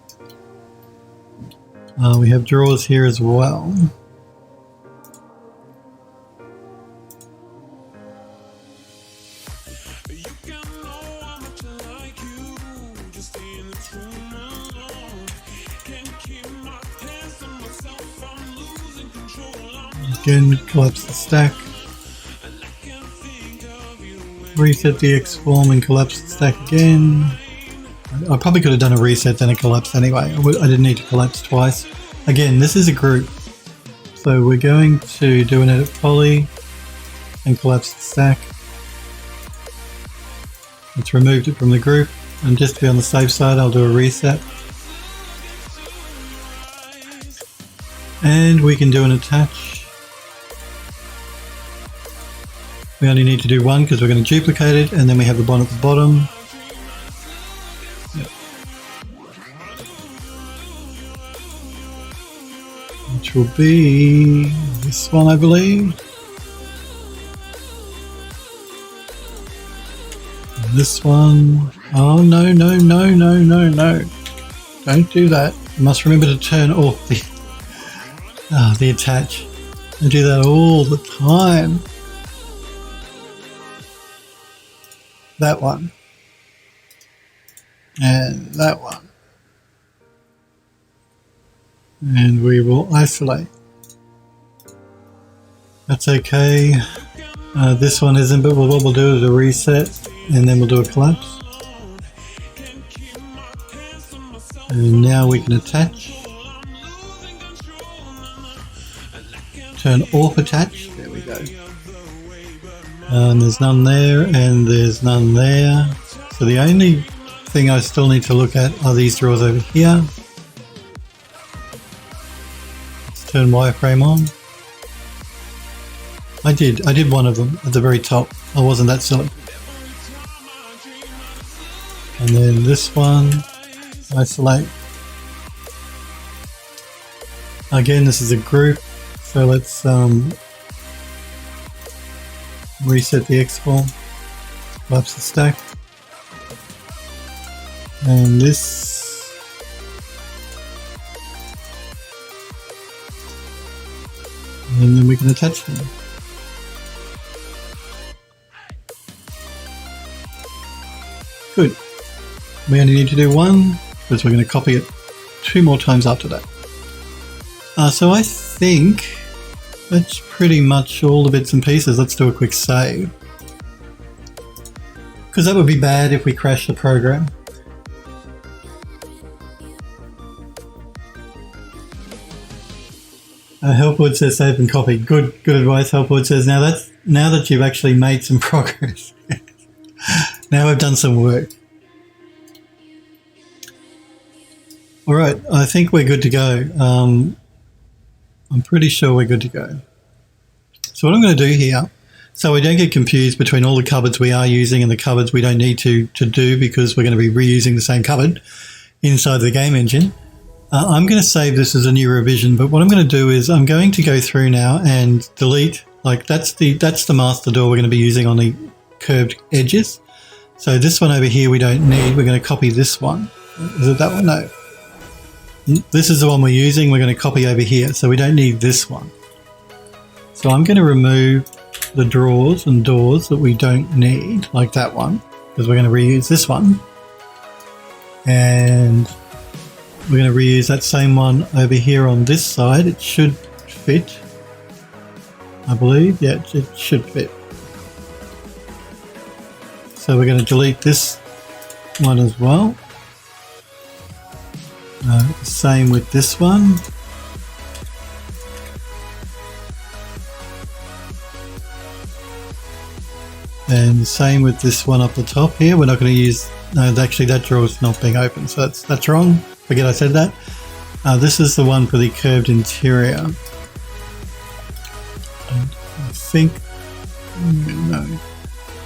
We have drawers here as well. Again, collapse the stack. Reset the X form and collapse the stack again. I probably could have done a reset then a collapse anyway. I didn't need to collapse twice. Again, this is a group. So we're going to do an edit poly and collapse the stack. It's removed it from the group, and just to be on the safe side I'll do a reset. And we can do an attach. We only need to do one because we're going to duplicate it, and then we have the bond at the bottom. Yep. Which will be this one, I believe. This one. Oh no, no, no, no, no, no. Don't do that. You must remember to turn off the attach. I do that all the time. That one. And that one. And we will isolate. That's okay. This one isn't, but what we'll do is a reset. And then we'll do a collapse. And now we can attach. Turn off attach. There we go. And there's none there, and there's none there. So the only thing I still need to look at are these drawers over here. Let's turn wireframe on. I did one of them at the very top. I wasn't that silly. And then this one, isolate. Again, this is a group, so let's reset the X form, collapse the stack, and this, and then we can attach them. Good. We only need to do one because we're going to copy it 2 more times after that. So I think that's pretty much all the bits and pieces. Let's do a quick save, because that would be bad if we crash the program. Helpwood says save and copy. Good advice. Helpwood says now that you've actually made some progress. Now I've done some work. All right, I think we're good to go. I'm pretty sure we're good to go. So what I'm going to do here, so we don't get confused between all the cupboards we are using and the cupboards we don't need to do, because we're going to be reusing the same cupboard inside the game engine. I'm going to save this as a new revision, but what I'm going to do is I'm going to go through now and delete, like that's the master door we're going to be using on the curved edges. So this one over here we don't need. We're going to copy this one. Is it that one? No. This is the one we're using. We're going to copy over here. So we don't need this one. So I'm going to remove the drawers and doors that we don't need, like that one, because we're going to reuse this one. And we're going to reuse that same one over here on this side. It should fit, I believe. Yeah, it should fit. So we're going to delete this one as well. Same with this one. And same with this one up the top here. We're not going to use, no, actually that drawer is not being open, so that's wrong. Forget I said that. This is the one for the curved interior. And I think, no,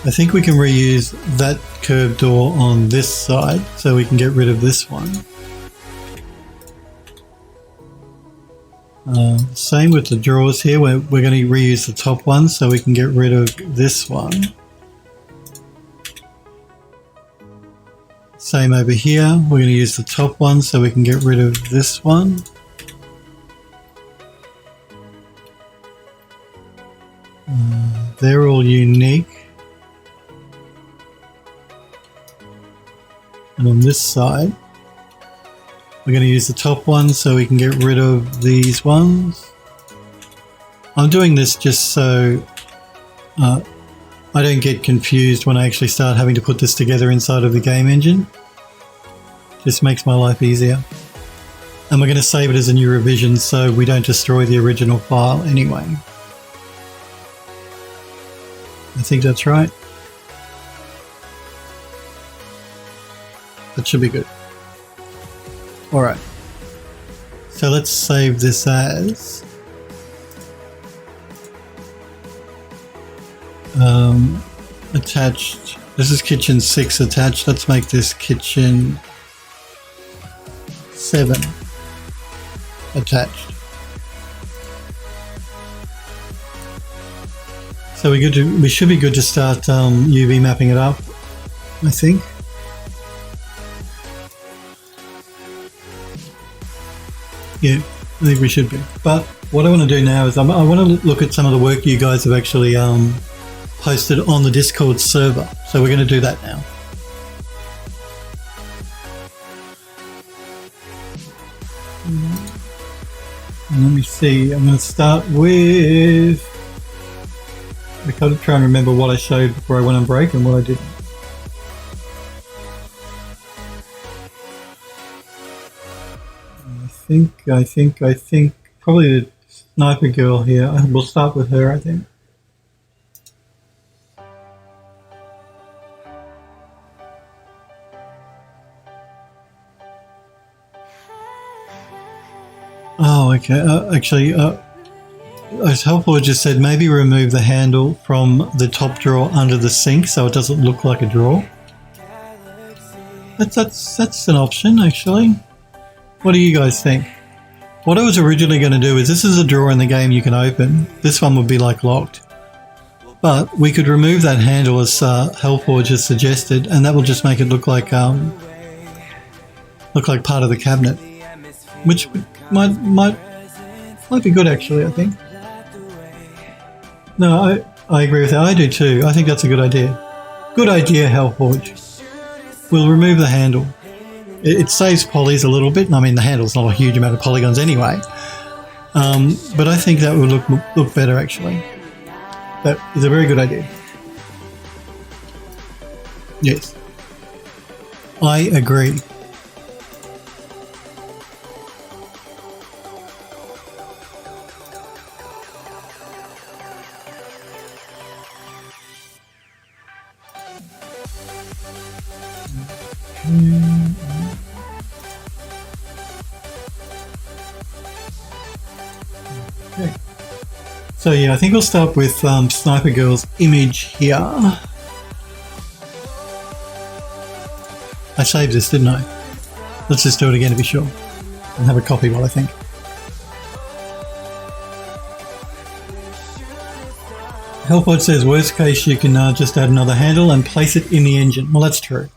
I think we can reuse that curved door on this side, so we can get rid of this one. Same with the drawers here. We're going to reuse the top one, so we can get rid of this one. Same over here. We're going to use the top one, so we can get rid of this one. They're all unique. And on this side, we're going to use the top one so we can get rid of these ones. I'm doing this just so I I don't get confused when I actually start having to put this together inside of the game engine. Just makes my life easier. And we're going to save it as a new revision so we don't destroy the original file anyway. I think that's right. That should be good. Alright. So let's save this as attached. This is kitchen 6 attached. Let's make this kitchen 7 attached. So we should be good to start UV mapping it up, I think. Yeah, I think we should be. But what I want to do now is I want to look at some of the work you guys have actually posted on the Discord server. So we're going to do that now. And let me see. I'm going to start with... I gotta try and remember what I showed before I went on break and what I didn't. I think probably the sniper girl here. We'll start with her, I think. Oh, okay. Actually, as helpful just said, maybe remove the handle from the top drawer under the sink so it doesn't look like a drawer. That's an option, actually. What do you guys think? What I was originally going to do is, this is a drawer in the game you can open. This one would be like locked. But we could remove that handle as helpful just suggested, and that will just make it look like part of the cabinet, which might be good actually, I think. No, I agree with that. I do too. I think that's a good idea. Good idea, Hellforge. We'll remove the handle. It saves polys a little bit, and I mean the handle's not a huge amount of polygons anyway. But I think that would look better actually. That is a very good idea. Yes. I agree. Okay. So yeah, I think we'll start with Sniper Girl's image here. I saved this, didn't I? Let's just do it again to be sure. And have a copy while I think. Hellpod says, worst case, you can just add another handle and place it in the engine. Well, that's true.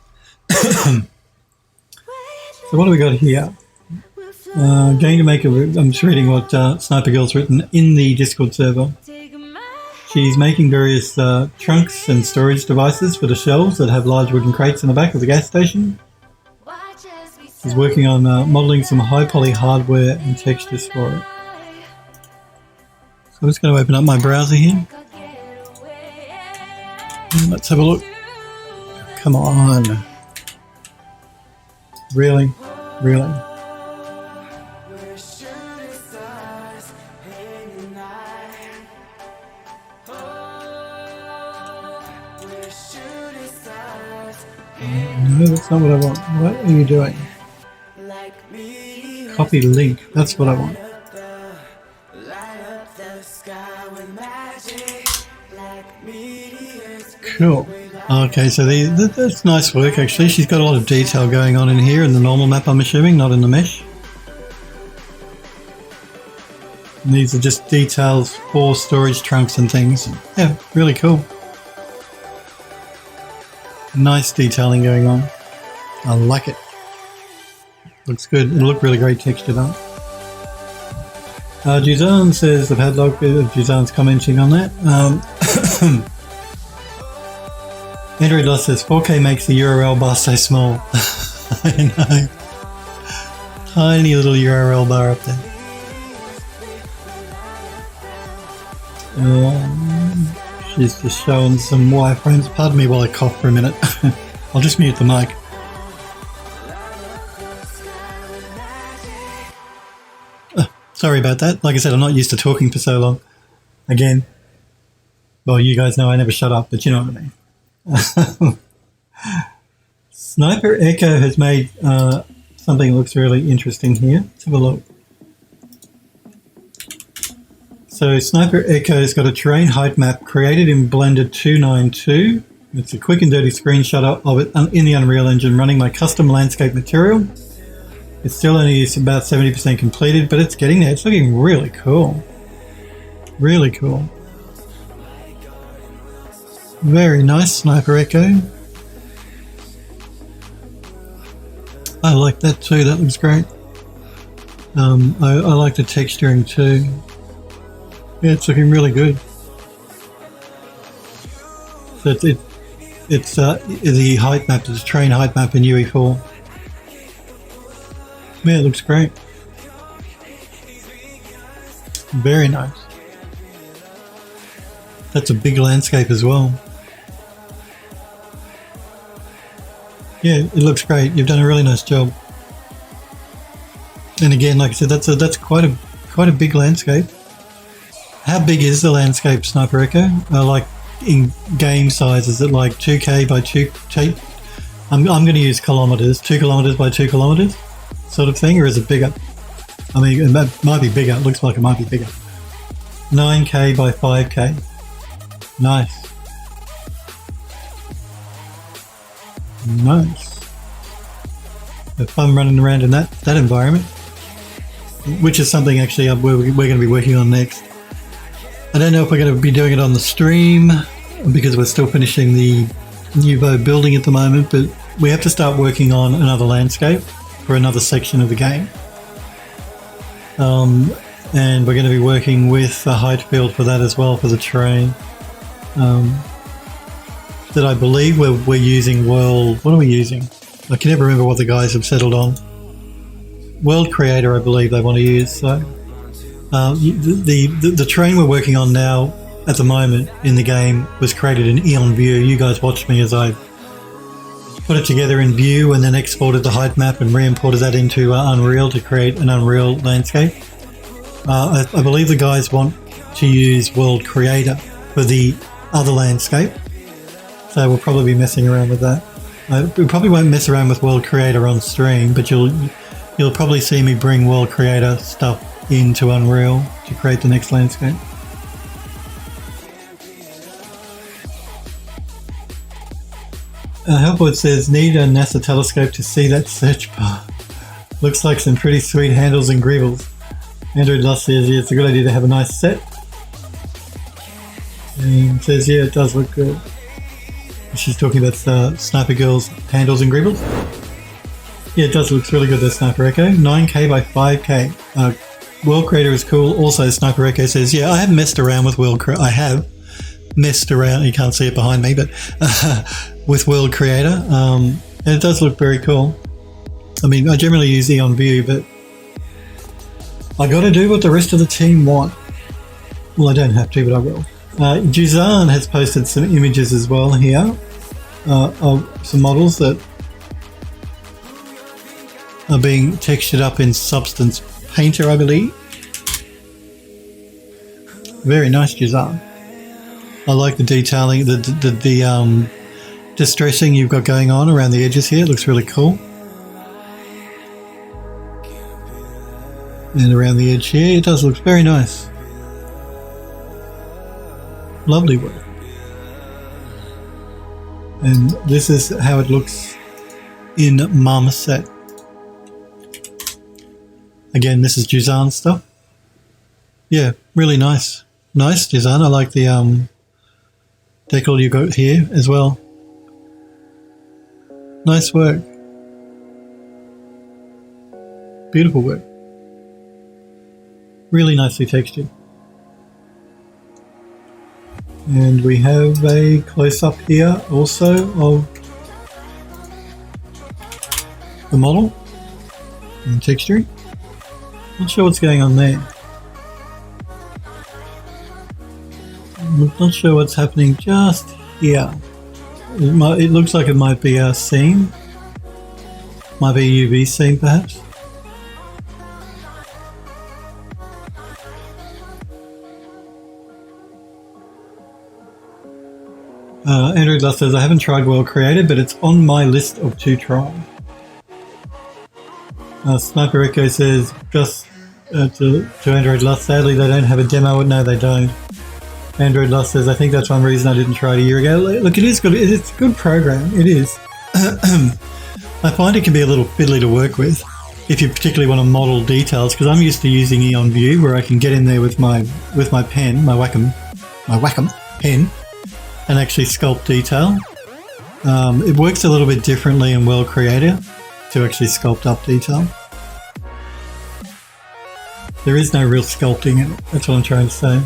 So what do we got here? Going to make I'm just reading what Sniper Girl's written in the Discord server. She's making various trunks and storage devices for the shelves that have large wooden crates in the back of the gas station. She's working on modelling some high poly hardware and textures for it. So I'm just going to open up my browser here. Let's have a look. Come on. Really? Really? No, that's not what I want. What are you doing? Copy link. That's what I want. Cool. Okay, so that's nice work actually. She's got a lot of detail going on in here in the normal map, I'm assuming, not in the mesh. And these are just details for storage trunks and things. Yeah, really cool. Nice detailing going on. I like it. Looks good. It'll look really great textured up. Juzan says the padlock. Juzan's commenting on that. Android Lost says 4K makes the URL bar so small. I know. Tiny little URL bar up there. She's just showing some wireframes. Pardon me while I cough for a minute. I'll just mute the mic. Sorry about that. Like I said, I'm not used to talking for so long. Again, well, you guys know I never shut up, but you know what I mean. Sniper Echo has made something that looks really interesting here. Let's have a look. So Sniper Echo's got a terrain height map created in Blender 292. It's a quick and dirty screenshot of it in the Unreal Engine running my custom landscape material. It's still only about 70% completed, but it's getting there. It's looking really cool. Really cool. Very nice, Sniper Echo. I like that too, that looks great. I like the texturing too. Yeah, it's looking really good. So it's the height map, it's a terrain height map in UE4. Yeah, it looks great. Very nice. That's a big landscape as well. Yeah, it looks great. You've done a really nice job. And again, like I said, that's quite a big landscape. How big is the landscape, Sniper Echo? Like in game size, is it like 2K by 2K? I'm going to use kilometers, 2 kilometers by 2 kilometers, sort of thing, or is it bigger? I mean, it might be bigger. It looks like it might be bigger. 9K by 5K. Nice. Nice. Have fun running around in that environment, which is something actually we're going to be working on next. I don't know if we're going to be doing it on the stream because we're still finishing the Nouveau building at the moment, but we have to start working on another landscape for another section of the game. And we're going to be working with the height field for that as well, for the terrain. That I believe we're using world... What are we using? I can never remember what the guys have settled on. World Creator, I believe they want to use. So the terrain we're working on now at the moment in the game was created in Eon View. You guys watched me as I put it together in View and then exported the height map and re-imported that into Unreal to create an Unreal landscape. I believe the guys want to use World Creator for the other landscape. So we'll probably be messing around with that. We probably won't mess around with World Creator on stream, but you'll probably see me bring World Creator stuff into Unreal to create the next landscape. Helpwood says, need a NASA telescope to see that search bar. Looks like some pretty sweet handles and gribbles. Andrew Lust says, yeah, it's a good idea to have a nice set. And says, yeah, it does look good. She's talking about Sniper Girl's handles and gribbles. Yeah, it does look really good there, Sniper Echo. 9K by 5K. World Creator is cool. Also, Sniper Echo says, yeah, I have messed around with World Creator. I have messed around. You can't see it behind me, but with World Creator. And it does look very cool. I mean, I generally use Eon View, but I got to do what the rest of the team want. Well, I don't have to, but I will. Juzan has posted some images as well here of some models that are being textured up in Substance Painter, I believe. Very nice, Juzan. I like the detailing, the distressing you've got going on around the edges here. It looks really cool. And around the edge here, it does look very nice. Lovely work. And this is how it looks in Marmoset. Again, this is Juzan's stuff. Yeah, really nice. Nice, Juzan. I like the decal you got here as well. Nice work. Beautiful work. Really nicely textured. And we have a close-up here also of the model and texturing. Not sure what's going on there. I'm not sure what's happening just here. It looks like it might be a seam. Might be a UV seam perhaps. Andrew Lust says, I haven't tried World Creator, but it's on my list of to try. Sniper Echo says, just to Android Lust, sadly they don't have a demo. No, they don't. Android Lust says, I think that's one reason I didn't try it a year ago. Look, it is good. It's a good program. It is. I find it can be a little fiddly to work with if you particularly want to model details, because I'm used to using Eon View where I can get in there with my pen, my Wacom pen, and actually sculpt detail. It works a little bit differently in World Creator to actually sculpt up detail. There is no real sculpting in it, that's what I'm trying to say.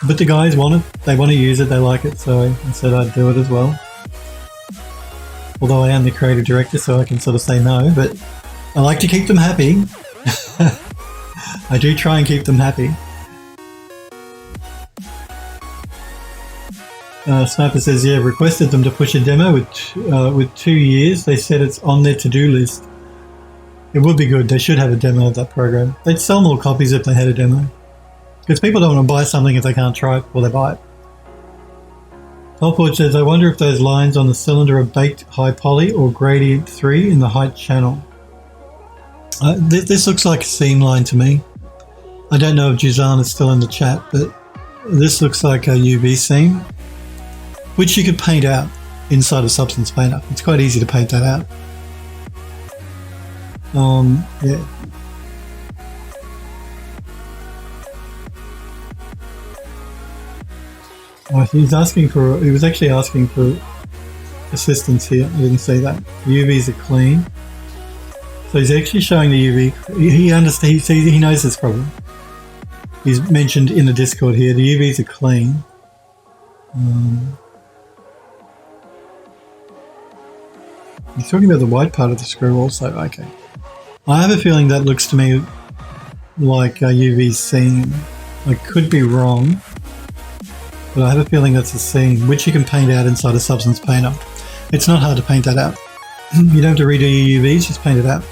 But the guys want it, they want to use it, they like it, so I said I'd do it as well. Although I am the creative director, so I can sort of say no, but I like to keep them happy. I do try and keep them happy. Sniper says, yeah, requested them to push a demo with 2 years. They said it's on their to-do list. It would be good. They should have a demo of that program. They'd sell more copies if they had a demo. Because people don't want to buy something if they can't try it before they buy it. Tolport says, I wonder if those lines on the cylinder are baked high poly or gradient 3 in the height channel. This looks like a seam line to me. I don't know if Juzan is still in the chat, but this looks like a UV seam, which you could paint out inside a Substance Painter. It's quite easy to paint that out. Yeah. Oh, he was actually asking for assistance here. I didn't see that. The UVs are clean. So he's actually showing the UV. He understands, he knows this problem. He's mentioned in the Discord here, the UVs are clean. He's talking about the white part of the screw also. Okay. I have a feeling that looks to me like a UV seam. I could be wrong, but I have a feeling that's a seam, which you can paint out inside a Substance Painter. It's not hard to paint that out. You don't have to redo your UVs, just paint it out.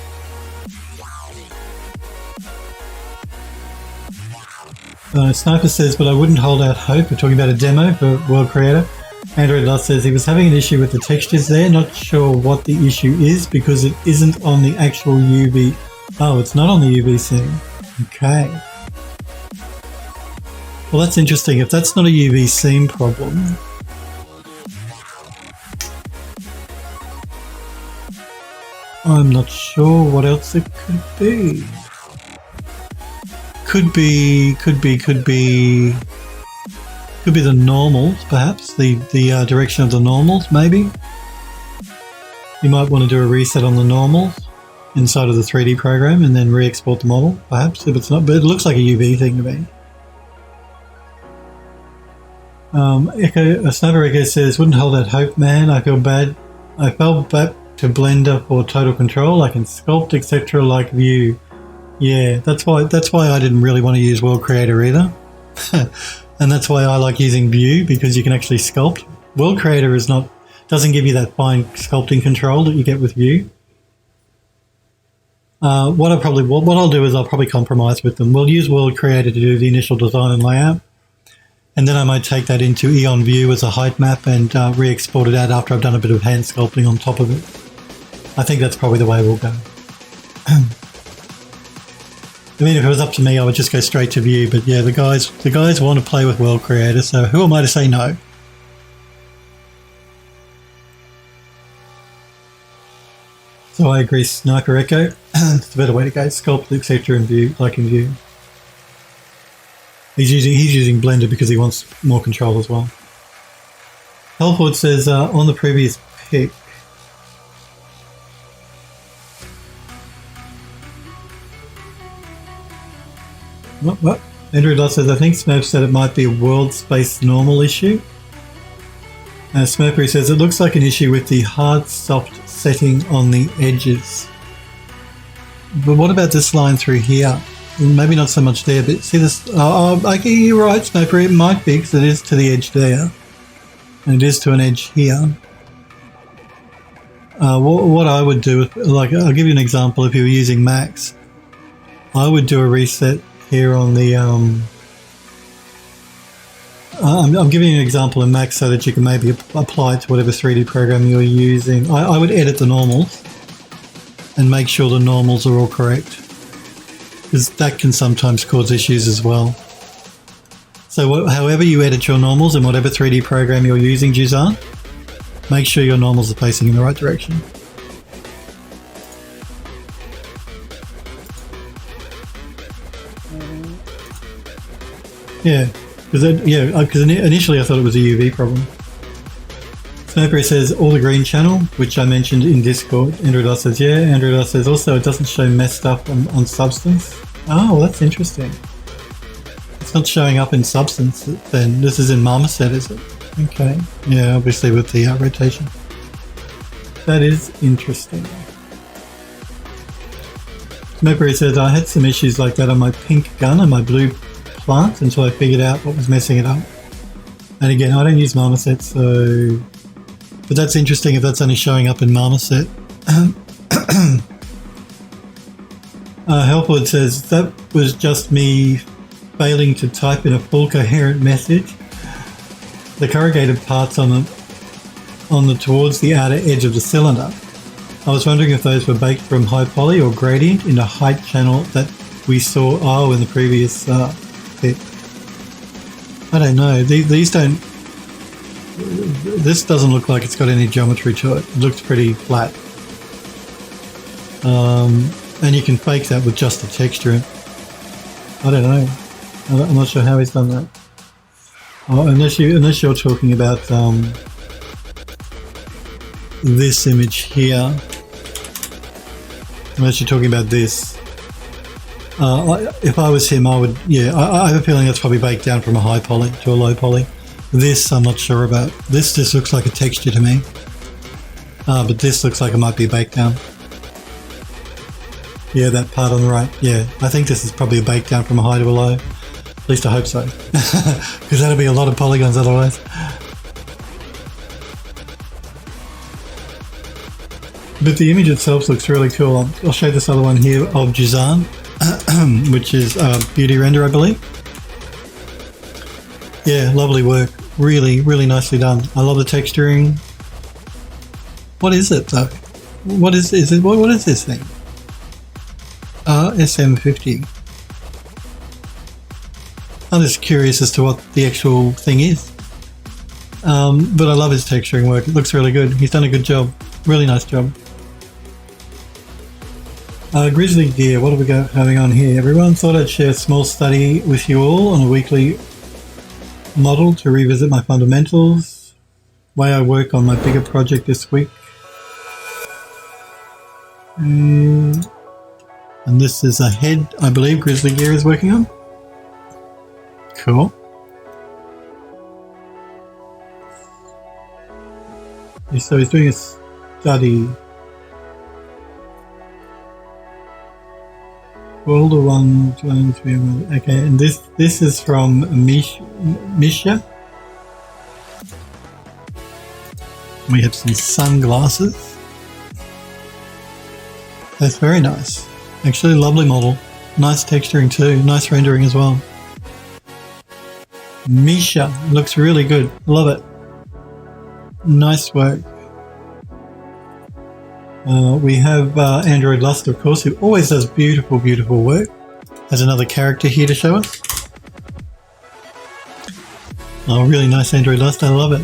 Sniper says, but I wouldn't hold out hope. We're talking about a demo for World Creator. Android Lust says he was having an issue with the textures there. Not sure what the issue is because it isn't on the actual UV. Oh, it's not on the UV seam. Okay. Well, that's interesting. If that's not a UV seam problem, I'm not sure what else it could be. Could be the normals, perhaps. The direction of the normals, maybe. You might want to do a reset on the normals inside of the 3D program and then re-export the model, perhaps, if it's not. But it looks like a UV thing to me. Sniper Echo says, wouldn't hold out hope, man. I feel bad. I fell back to Blender for total control. I can sculpt, etc. like View. Yeah, that's why I didn't really want to use World Creator either. And that's why I like using View, because you can actually sculpt. World Creator doesn't give you that fine sculpting control that you get with View. What I'll do is I'll probably compromise with them. We'll use World Creator to do the initial design and layout, and then I might take that into Eon View as a height map and re-export it out after I've done a bit of hand sculpting on top of it. I think that's probably the way we'll go. I mean, if it was up to me, I would just go straight to View. But yeah, the guys want to play with World Creator, so who am I to say no? So I agree, Sniper Echo. It's the better way to go. Sculpt, etc. in View, like in View. He's using Blender because he wants more control as well. Helford says on the previous pic. What? Andrew Dodd says, I think Smurf said it might be a world space normal issue. Smurfy says, it looks like an issue with the hard soft setting on the edges. But what about this line through here? maybe not so much there, but see this, okay, you're right, Sniper, it might be, because it is to the edge there, and it is to an edge here. What I would do, like, I'll give you an example. If you were using Max, I would do a reset here on the, I'm giving you an example in Max so that you can maybe apply it to whatever 3D program you're using. I would edit the normals and make sure the normals are all correct, because that can sometimes cause issues as well. So however you edit your normals in whatever 3D program you're using, Juzan, make sure your normals are facing in the right direction. Yeah, because initially I thought it was a UV problem. Sniper says all the green channel, which I mentioned in Discord. Android says yeah. Android says also it doesn't show messed up on Substance. Oh, that's interesting. It's not showing up in Substance then. This is in Marmoset, is it? Okay. Yeah, obviously with the rotation. That is interesting. Sniper says I had some issues like that on my pink gun and my blue plant until I figured out what was messing it up. And again, I don't use Marmoset, so... But that's interesting if that's only showing up in Marmoset. Helpwood says, that was just me failing to type in a full coherent message. The corrugated parts on the towards the outer edge of the cylinder. I was wondering if those were baked from high poly or gradient in a height channel that we saw in the previous bit. I don't know. These don't... This doesn't look like it's got any geometry to it. It looks pretty flat. And you can fake that with just the texture. I don't know. I'm not sure how he's done that. Oh, unless you're talking about this image here. Unless you're talking about this. If I was him, I would... Yeah, I have a feeling that's probably baked down from a high poly to a low poly. This I'm not sure about. This just looks like a texture to me. But this looks like it might be baked down. Yeah, that part on the right. Yeah, I think this is probably a bake down from a high to a low. At least I hope so. Because that'll be a lot of polygons otherwise. But the image itself looks really cool. I'll show this other one here of Juzan, which is Beauty Render, I believe. Yeah, lovely work. Really, really nicely done. I love the texturing. What is it though? What is it? What is this thing? SM50. I'm just curious as to what the actual thing is. But I love his texturing work. It looks really good. He's done a good job. Really nice job. Grizzly Gear, what have we got going on here? Everyone, thought I'd share a small study with you all on a weekly model to revisit my fundamentals, way I work on my bigger project this week. And this is a head, I believe Grizzly Gear is working on. Cool. So he's doing a study. All the ones going to be okay, and this is from Misha. We have some sunglasses. That's very nice. Actually, lovely model. Nice texturing too. Nice rendering as well. Misha looks really good. Love it. Nice work. We have Android Lust, of course, who always does beautiful, beautiful work. There's another character here to show us. Oh, really nice Android Lust. I love it.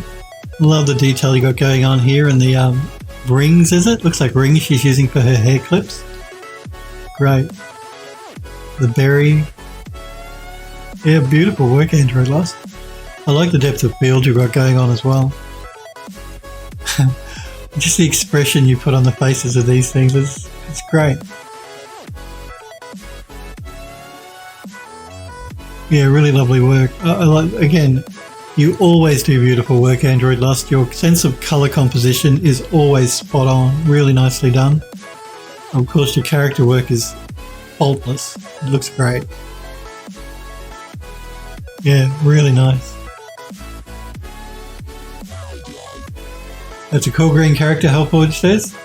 Love the detail you got going on here and the rings, is it? Looks like rings she's using for her hair clips. Great. The berry. Yeah, beautiful work, Android Lust. I like the depth of field you've got going on as well. Just the expression you put on the faces of these things is great. Yeah, really lovely work. I like, again, you always do beautiful work, Android Lust. Your sense of colour composition is always spot on. Really nicely done. Of course, your character work is faultless. It looks great. Yeah, really nice. That's a cool green character, Hellforge says.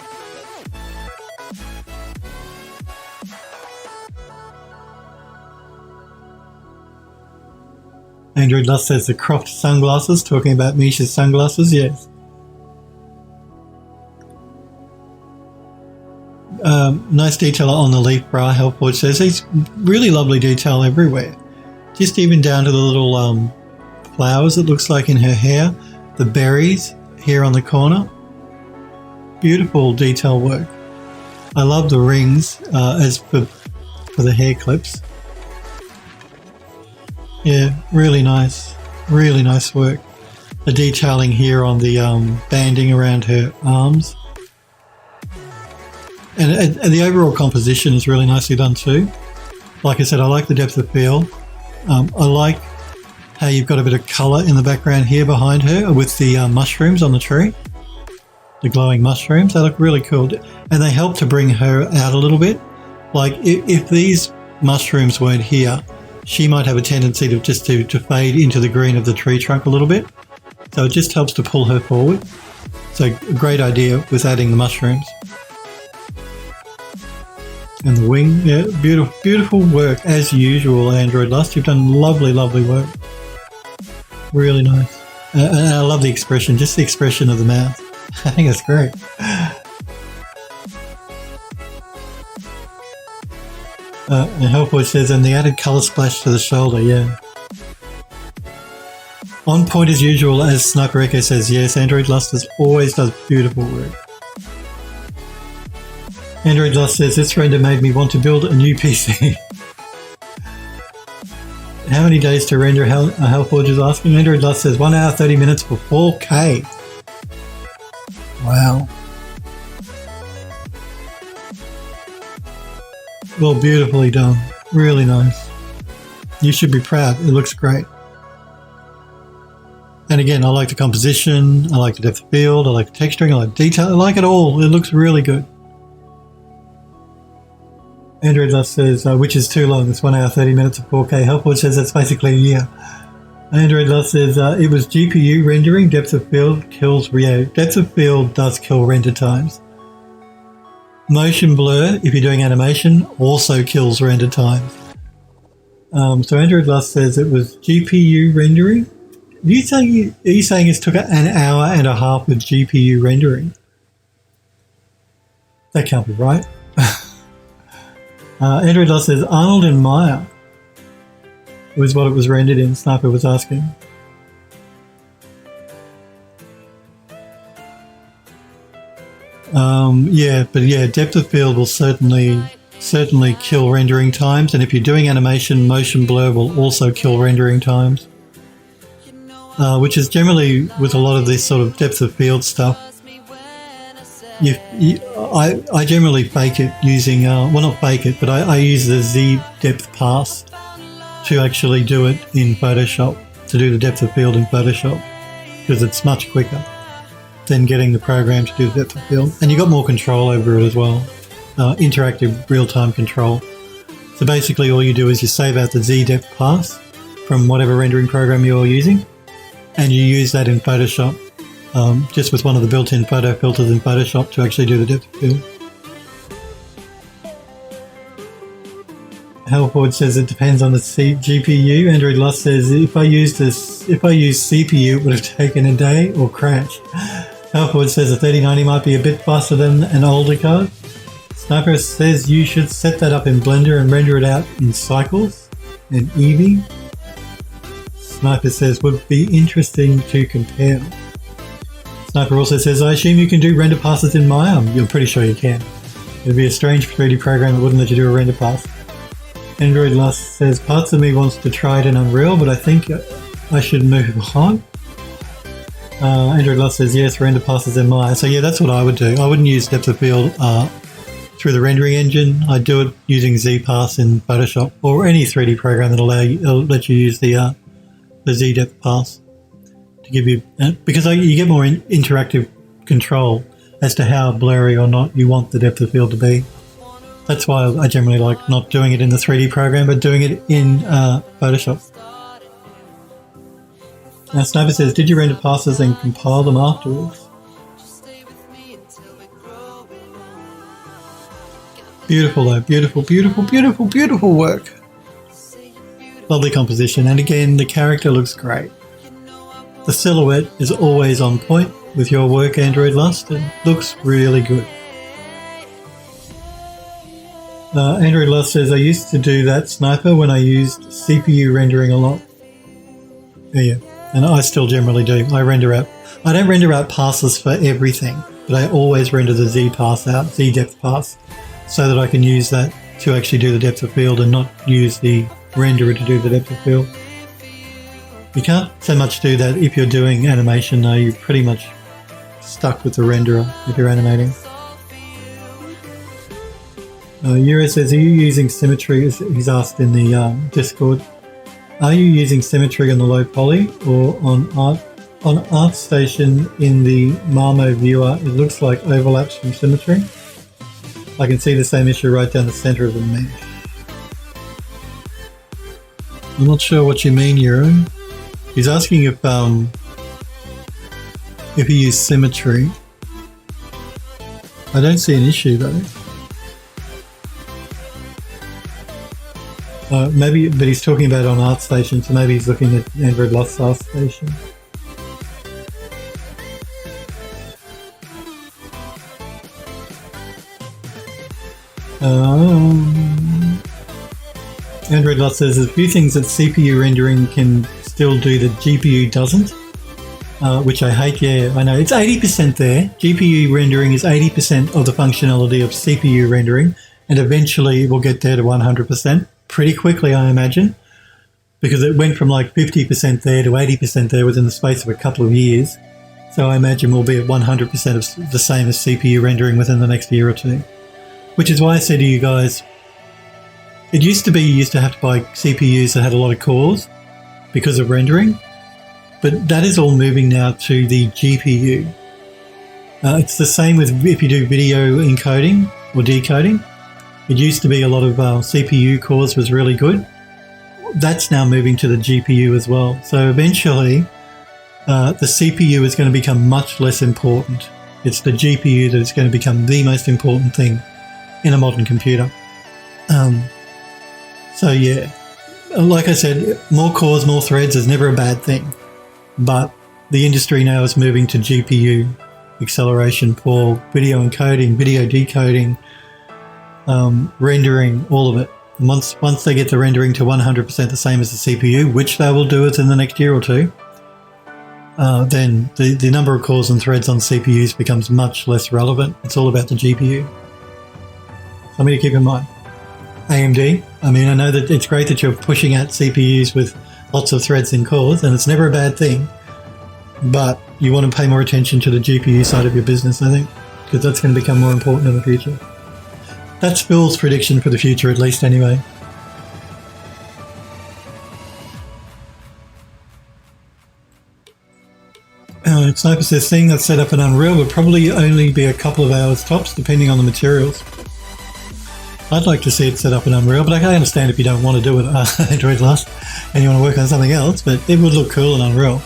Android Lust says the cropped sunglasses, talking about Misha's sunglasses, yes. Nice detail on the leaf bra, Hellforge says. It's really lovely detail everywhere. Just even down to the little flowers, it looks like in her hair. The berries here on the corner. Beautiful detail work. I love the rings as for the hair clips. Yeah, really nice. Really nice work. The detailing here on the banding around her arms. And the overall composition is really nicely done too. Like I said, I like the depth of field. I like how you've got a bit of colour in the background here behind her with the mushrooms on the tree. The glowing mushrooms, they look really cool. And they help to bring her out a little bit. Like if these mushrooms weren't here, she might have a tendency to fade into the green of the tree trunk a little bit. So it just helps to pull her forward. So a great idea with adding the mushrooms. And the wing, yeah, beautiful, beautiful work as usual, Android Lust. You've done lovely, lovely work. Really nice. And I love the expression, just the expression of the mouth. I think that's great. And Hellboy says, and the added colour splash to the shoulder, yeah. On point as usual, as Sniper Echo says, yes, Android Lust always does beautiful work. Android Lust says, this render made me want to build a new PC. How many days to render, Hellforge is asking? Android Lust says, 1 hour 30 minutes for 4K. Wow. Well, beautifully done. Really nice. You should be proud. It looks great. And again, I like the composition, I like the depth of field, I like the texturing, I like detail, I like it all. It looks really good. Android Lust says, which is too long, it's 1 hour 30 minutes of 4K. Hellforge says that's basically a year. Android Lust says, it was GPU rendering, depth of field kills, yeah, depth of field does kill render times. Motion blur, if you're doing animation, also kills render times. So Android Lust says it was GPU rendering. Are you saying it took an hour and a half with GPU rendering? That can't be right. Android Lust says Arnold and Maya was what it was rendered in, Sniper was asking. Yeah, depth of field will certainly kill rendering times, and if you're doing animation, motion blur will also kill rendering times. Which is generally with a lot of this sort of depth of field stuff. I generally fake it using, well, not fake it, but I use the Z depth pass to actually do it in Photoshop, to do the depth of field in Photoshop, because it's much quicker than getting the program to do the depth of field. And you got more control over it as well, interactive real-time control. So basically all you do is you save out the Z depth pass from whatever rendering program you're using, and you use that in Photoshop, just with one of the built-in photo filters in Photoshop to actually do the depth of field. Hellford says it depends on the GPU. Android Lust says if I used CPU, it would have taken a day or crashed. Hellford says a 3090 might be a bit faster than an older card. Sniper says you should set that up in Blender and render it out in cycles and Eevee. Sniper says would be interesting to compare. Sniper also says, I assume you can do render passes in Maya? You're pretty sure you can. It'd be a strange 3D program that wouldn't let you do a render pass. Android Lust says, parts of me wants to try it in Unreal, but I think I should move on. Android Lust says, yes, render passes in Maya. So yeah, that's what I would do. I wouldn't use depth of field through the rendering engine. I'd do it using ZPass in Photoshop or any 3D program that'll let you use the Z depth pass to give you, because you get more interactive control as to how blurry or not you want the depth of field to be. That's why I generally like not doing it in the 3D program, but doing it in Photoshop. Now Sniper says, did you render passes and compile them afterwards? Beautiful though, beautiful, beautiful, beautiful, beautiful work. Lovely composition, and again, the character looks great. The silhouette is always on point with your work, Android Lust. It looks really good. Android Lust says, I used to do that, Sniper, when I used CPU rendering a lot. Yeah, and I still generally do. I don't render out passes for everything, but I always render the Z pass out, Z depth pass, so that I can use that to actually do the depth of field and not use the renderer to do the depth of field. You can't so much do that if you're doing animation though. You're pretty much stuck with the renderer if you're animating. Euro says, are you using symmetry? He's asked in the Discord. Are you using symmetry on the low poly or on ArtStation in the Marmo viewer? It looks like overlaps from symmetry. I can see the same issue right down the center of the mesh. I'm not sure what you mean, Euro. He's asking if you use symmetry. I don't see an issue though. Maybe, but he's talking about on ArtStation, so maybe he's looking at Android Lust's ArtStation. Android Lust says there's a few things that CPU rendering can still do that GPU doesn't, which I hate. Yeah, I know. It's 80% there. GPU rendering is 80% of the functionality of CPU rendering, and eventually it will get there to 100%. Pretty quickly, I imagine, because it went from like 50% there to 80% there within the space of a couple of years. So I imagine we'll be at 100% of the same as CPU rendering within the next year or two. Which is why I said to you guys, it used to be you used to have to buy CPUs that had a lot of cores because of rendering, but that is all moving now to the GPU. It's the same with if you do video encoding or decoding. It used to be a lot of CPU cores was really good. That's now moving to the GPU as well. So eventually, the CPU is going to become much less important. It's the GPU that is going to become the most important thing in a modern computer. So yeah, like I said, more cores, more threads is never a bad thing. But the industry now is moving to GPU acceleration for video encoding, video decoding, rendering, all of it. And once they get the rendering to 100% the same as the CPU, which they will do within the next year or two, then the number of cores and threads on CPUs becomes much less relevant. It's all about the GPU. Something to keep in mind. AMD, I mean, I know that it's great that you're pushing out CPUs with lots of threads and cores, and it's never a bad thing, but you want to pay more attention to the GPU side of your business, I think, because that's going to become more important in the future. That's Phil's prediction for the future, at least, anyway. Sniper says, seeing that set up in Unreal would probably only be a couple of hours tops, depending on the materials. I'd like to see it set up in Unreal, but I can understand if you don't want to do it Android Lust and you want to work on something else, but it would look cool in Unreal.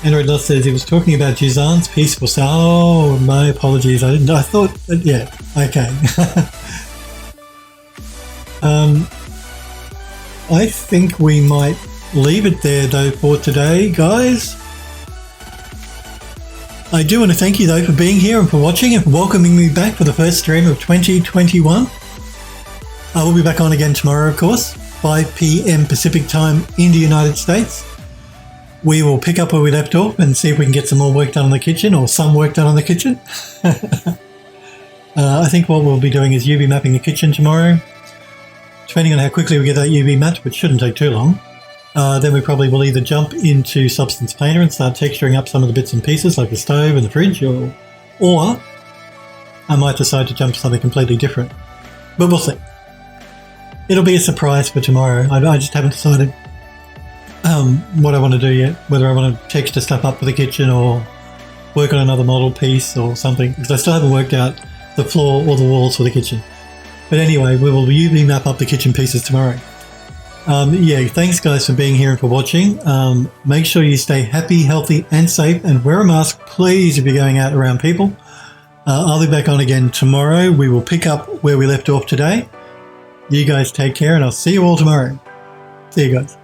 Android Lust says he was talking about Juzan's peaceful sound. Oh, my apologies. I thought, yeah, okay. I think we might leave it there though for today, guys. I do want to thank you though for being here and for watching and for welcoming me back for the first stream of 2021. I will be back on again tomorrow, of course, 5 p.m. Pacific time in the United States. We will pick up where we left off and see if we can get some more work done on the kitchen, or some work done on the kitchen. I think what we'll be doing is UV mapping the kitchen tomorrow. Depending on how quickly we get that UV mapped, which shouldn't take too long. Then we probably will either jump into Substance Painter and start texturing up some of the bits and pieces like the stove and the fridge, or I might decide to jump to something completely different. But we'll see. It'll be a surprise for tomorrow. I just haven't decided what I want to do yet, whether I want to texture stuff up for the kitchen or work on another model piece or something, because I still haven't worked out the floor or the walls for the kitchen. But anyway, we will usually map up the kitchen pieces tomorrow. Yeah, thanks guys for being here and for watching. Make sure you stay happy, healthy and safe, and wear a mask, please, if you're going out around people. I'll be back on again tomorrow. We will pick up where we left off today. You guys take care, and I'll see you all tomorrow. See you guys.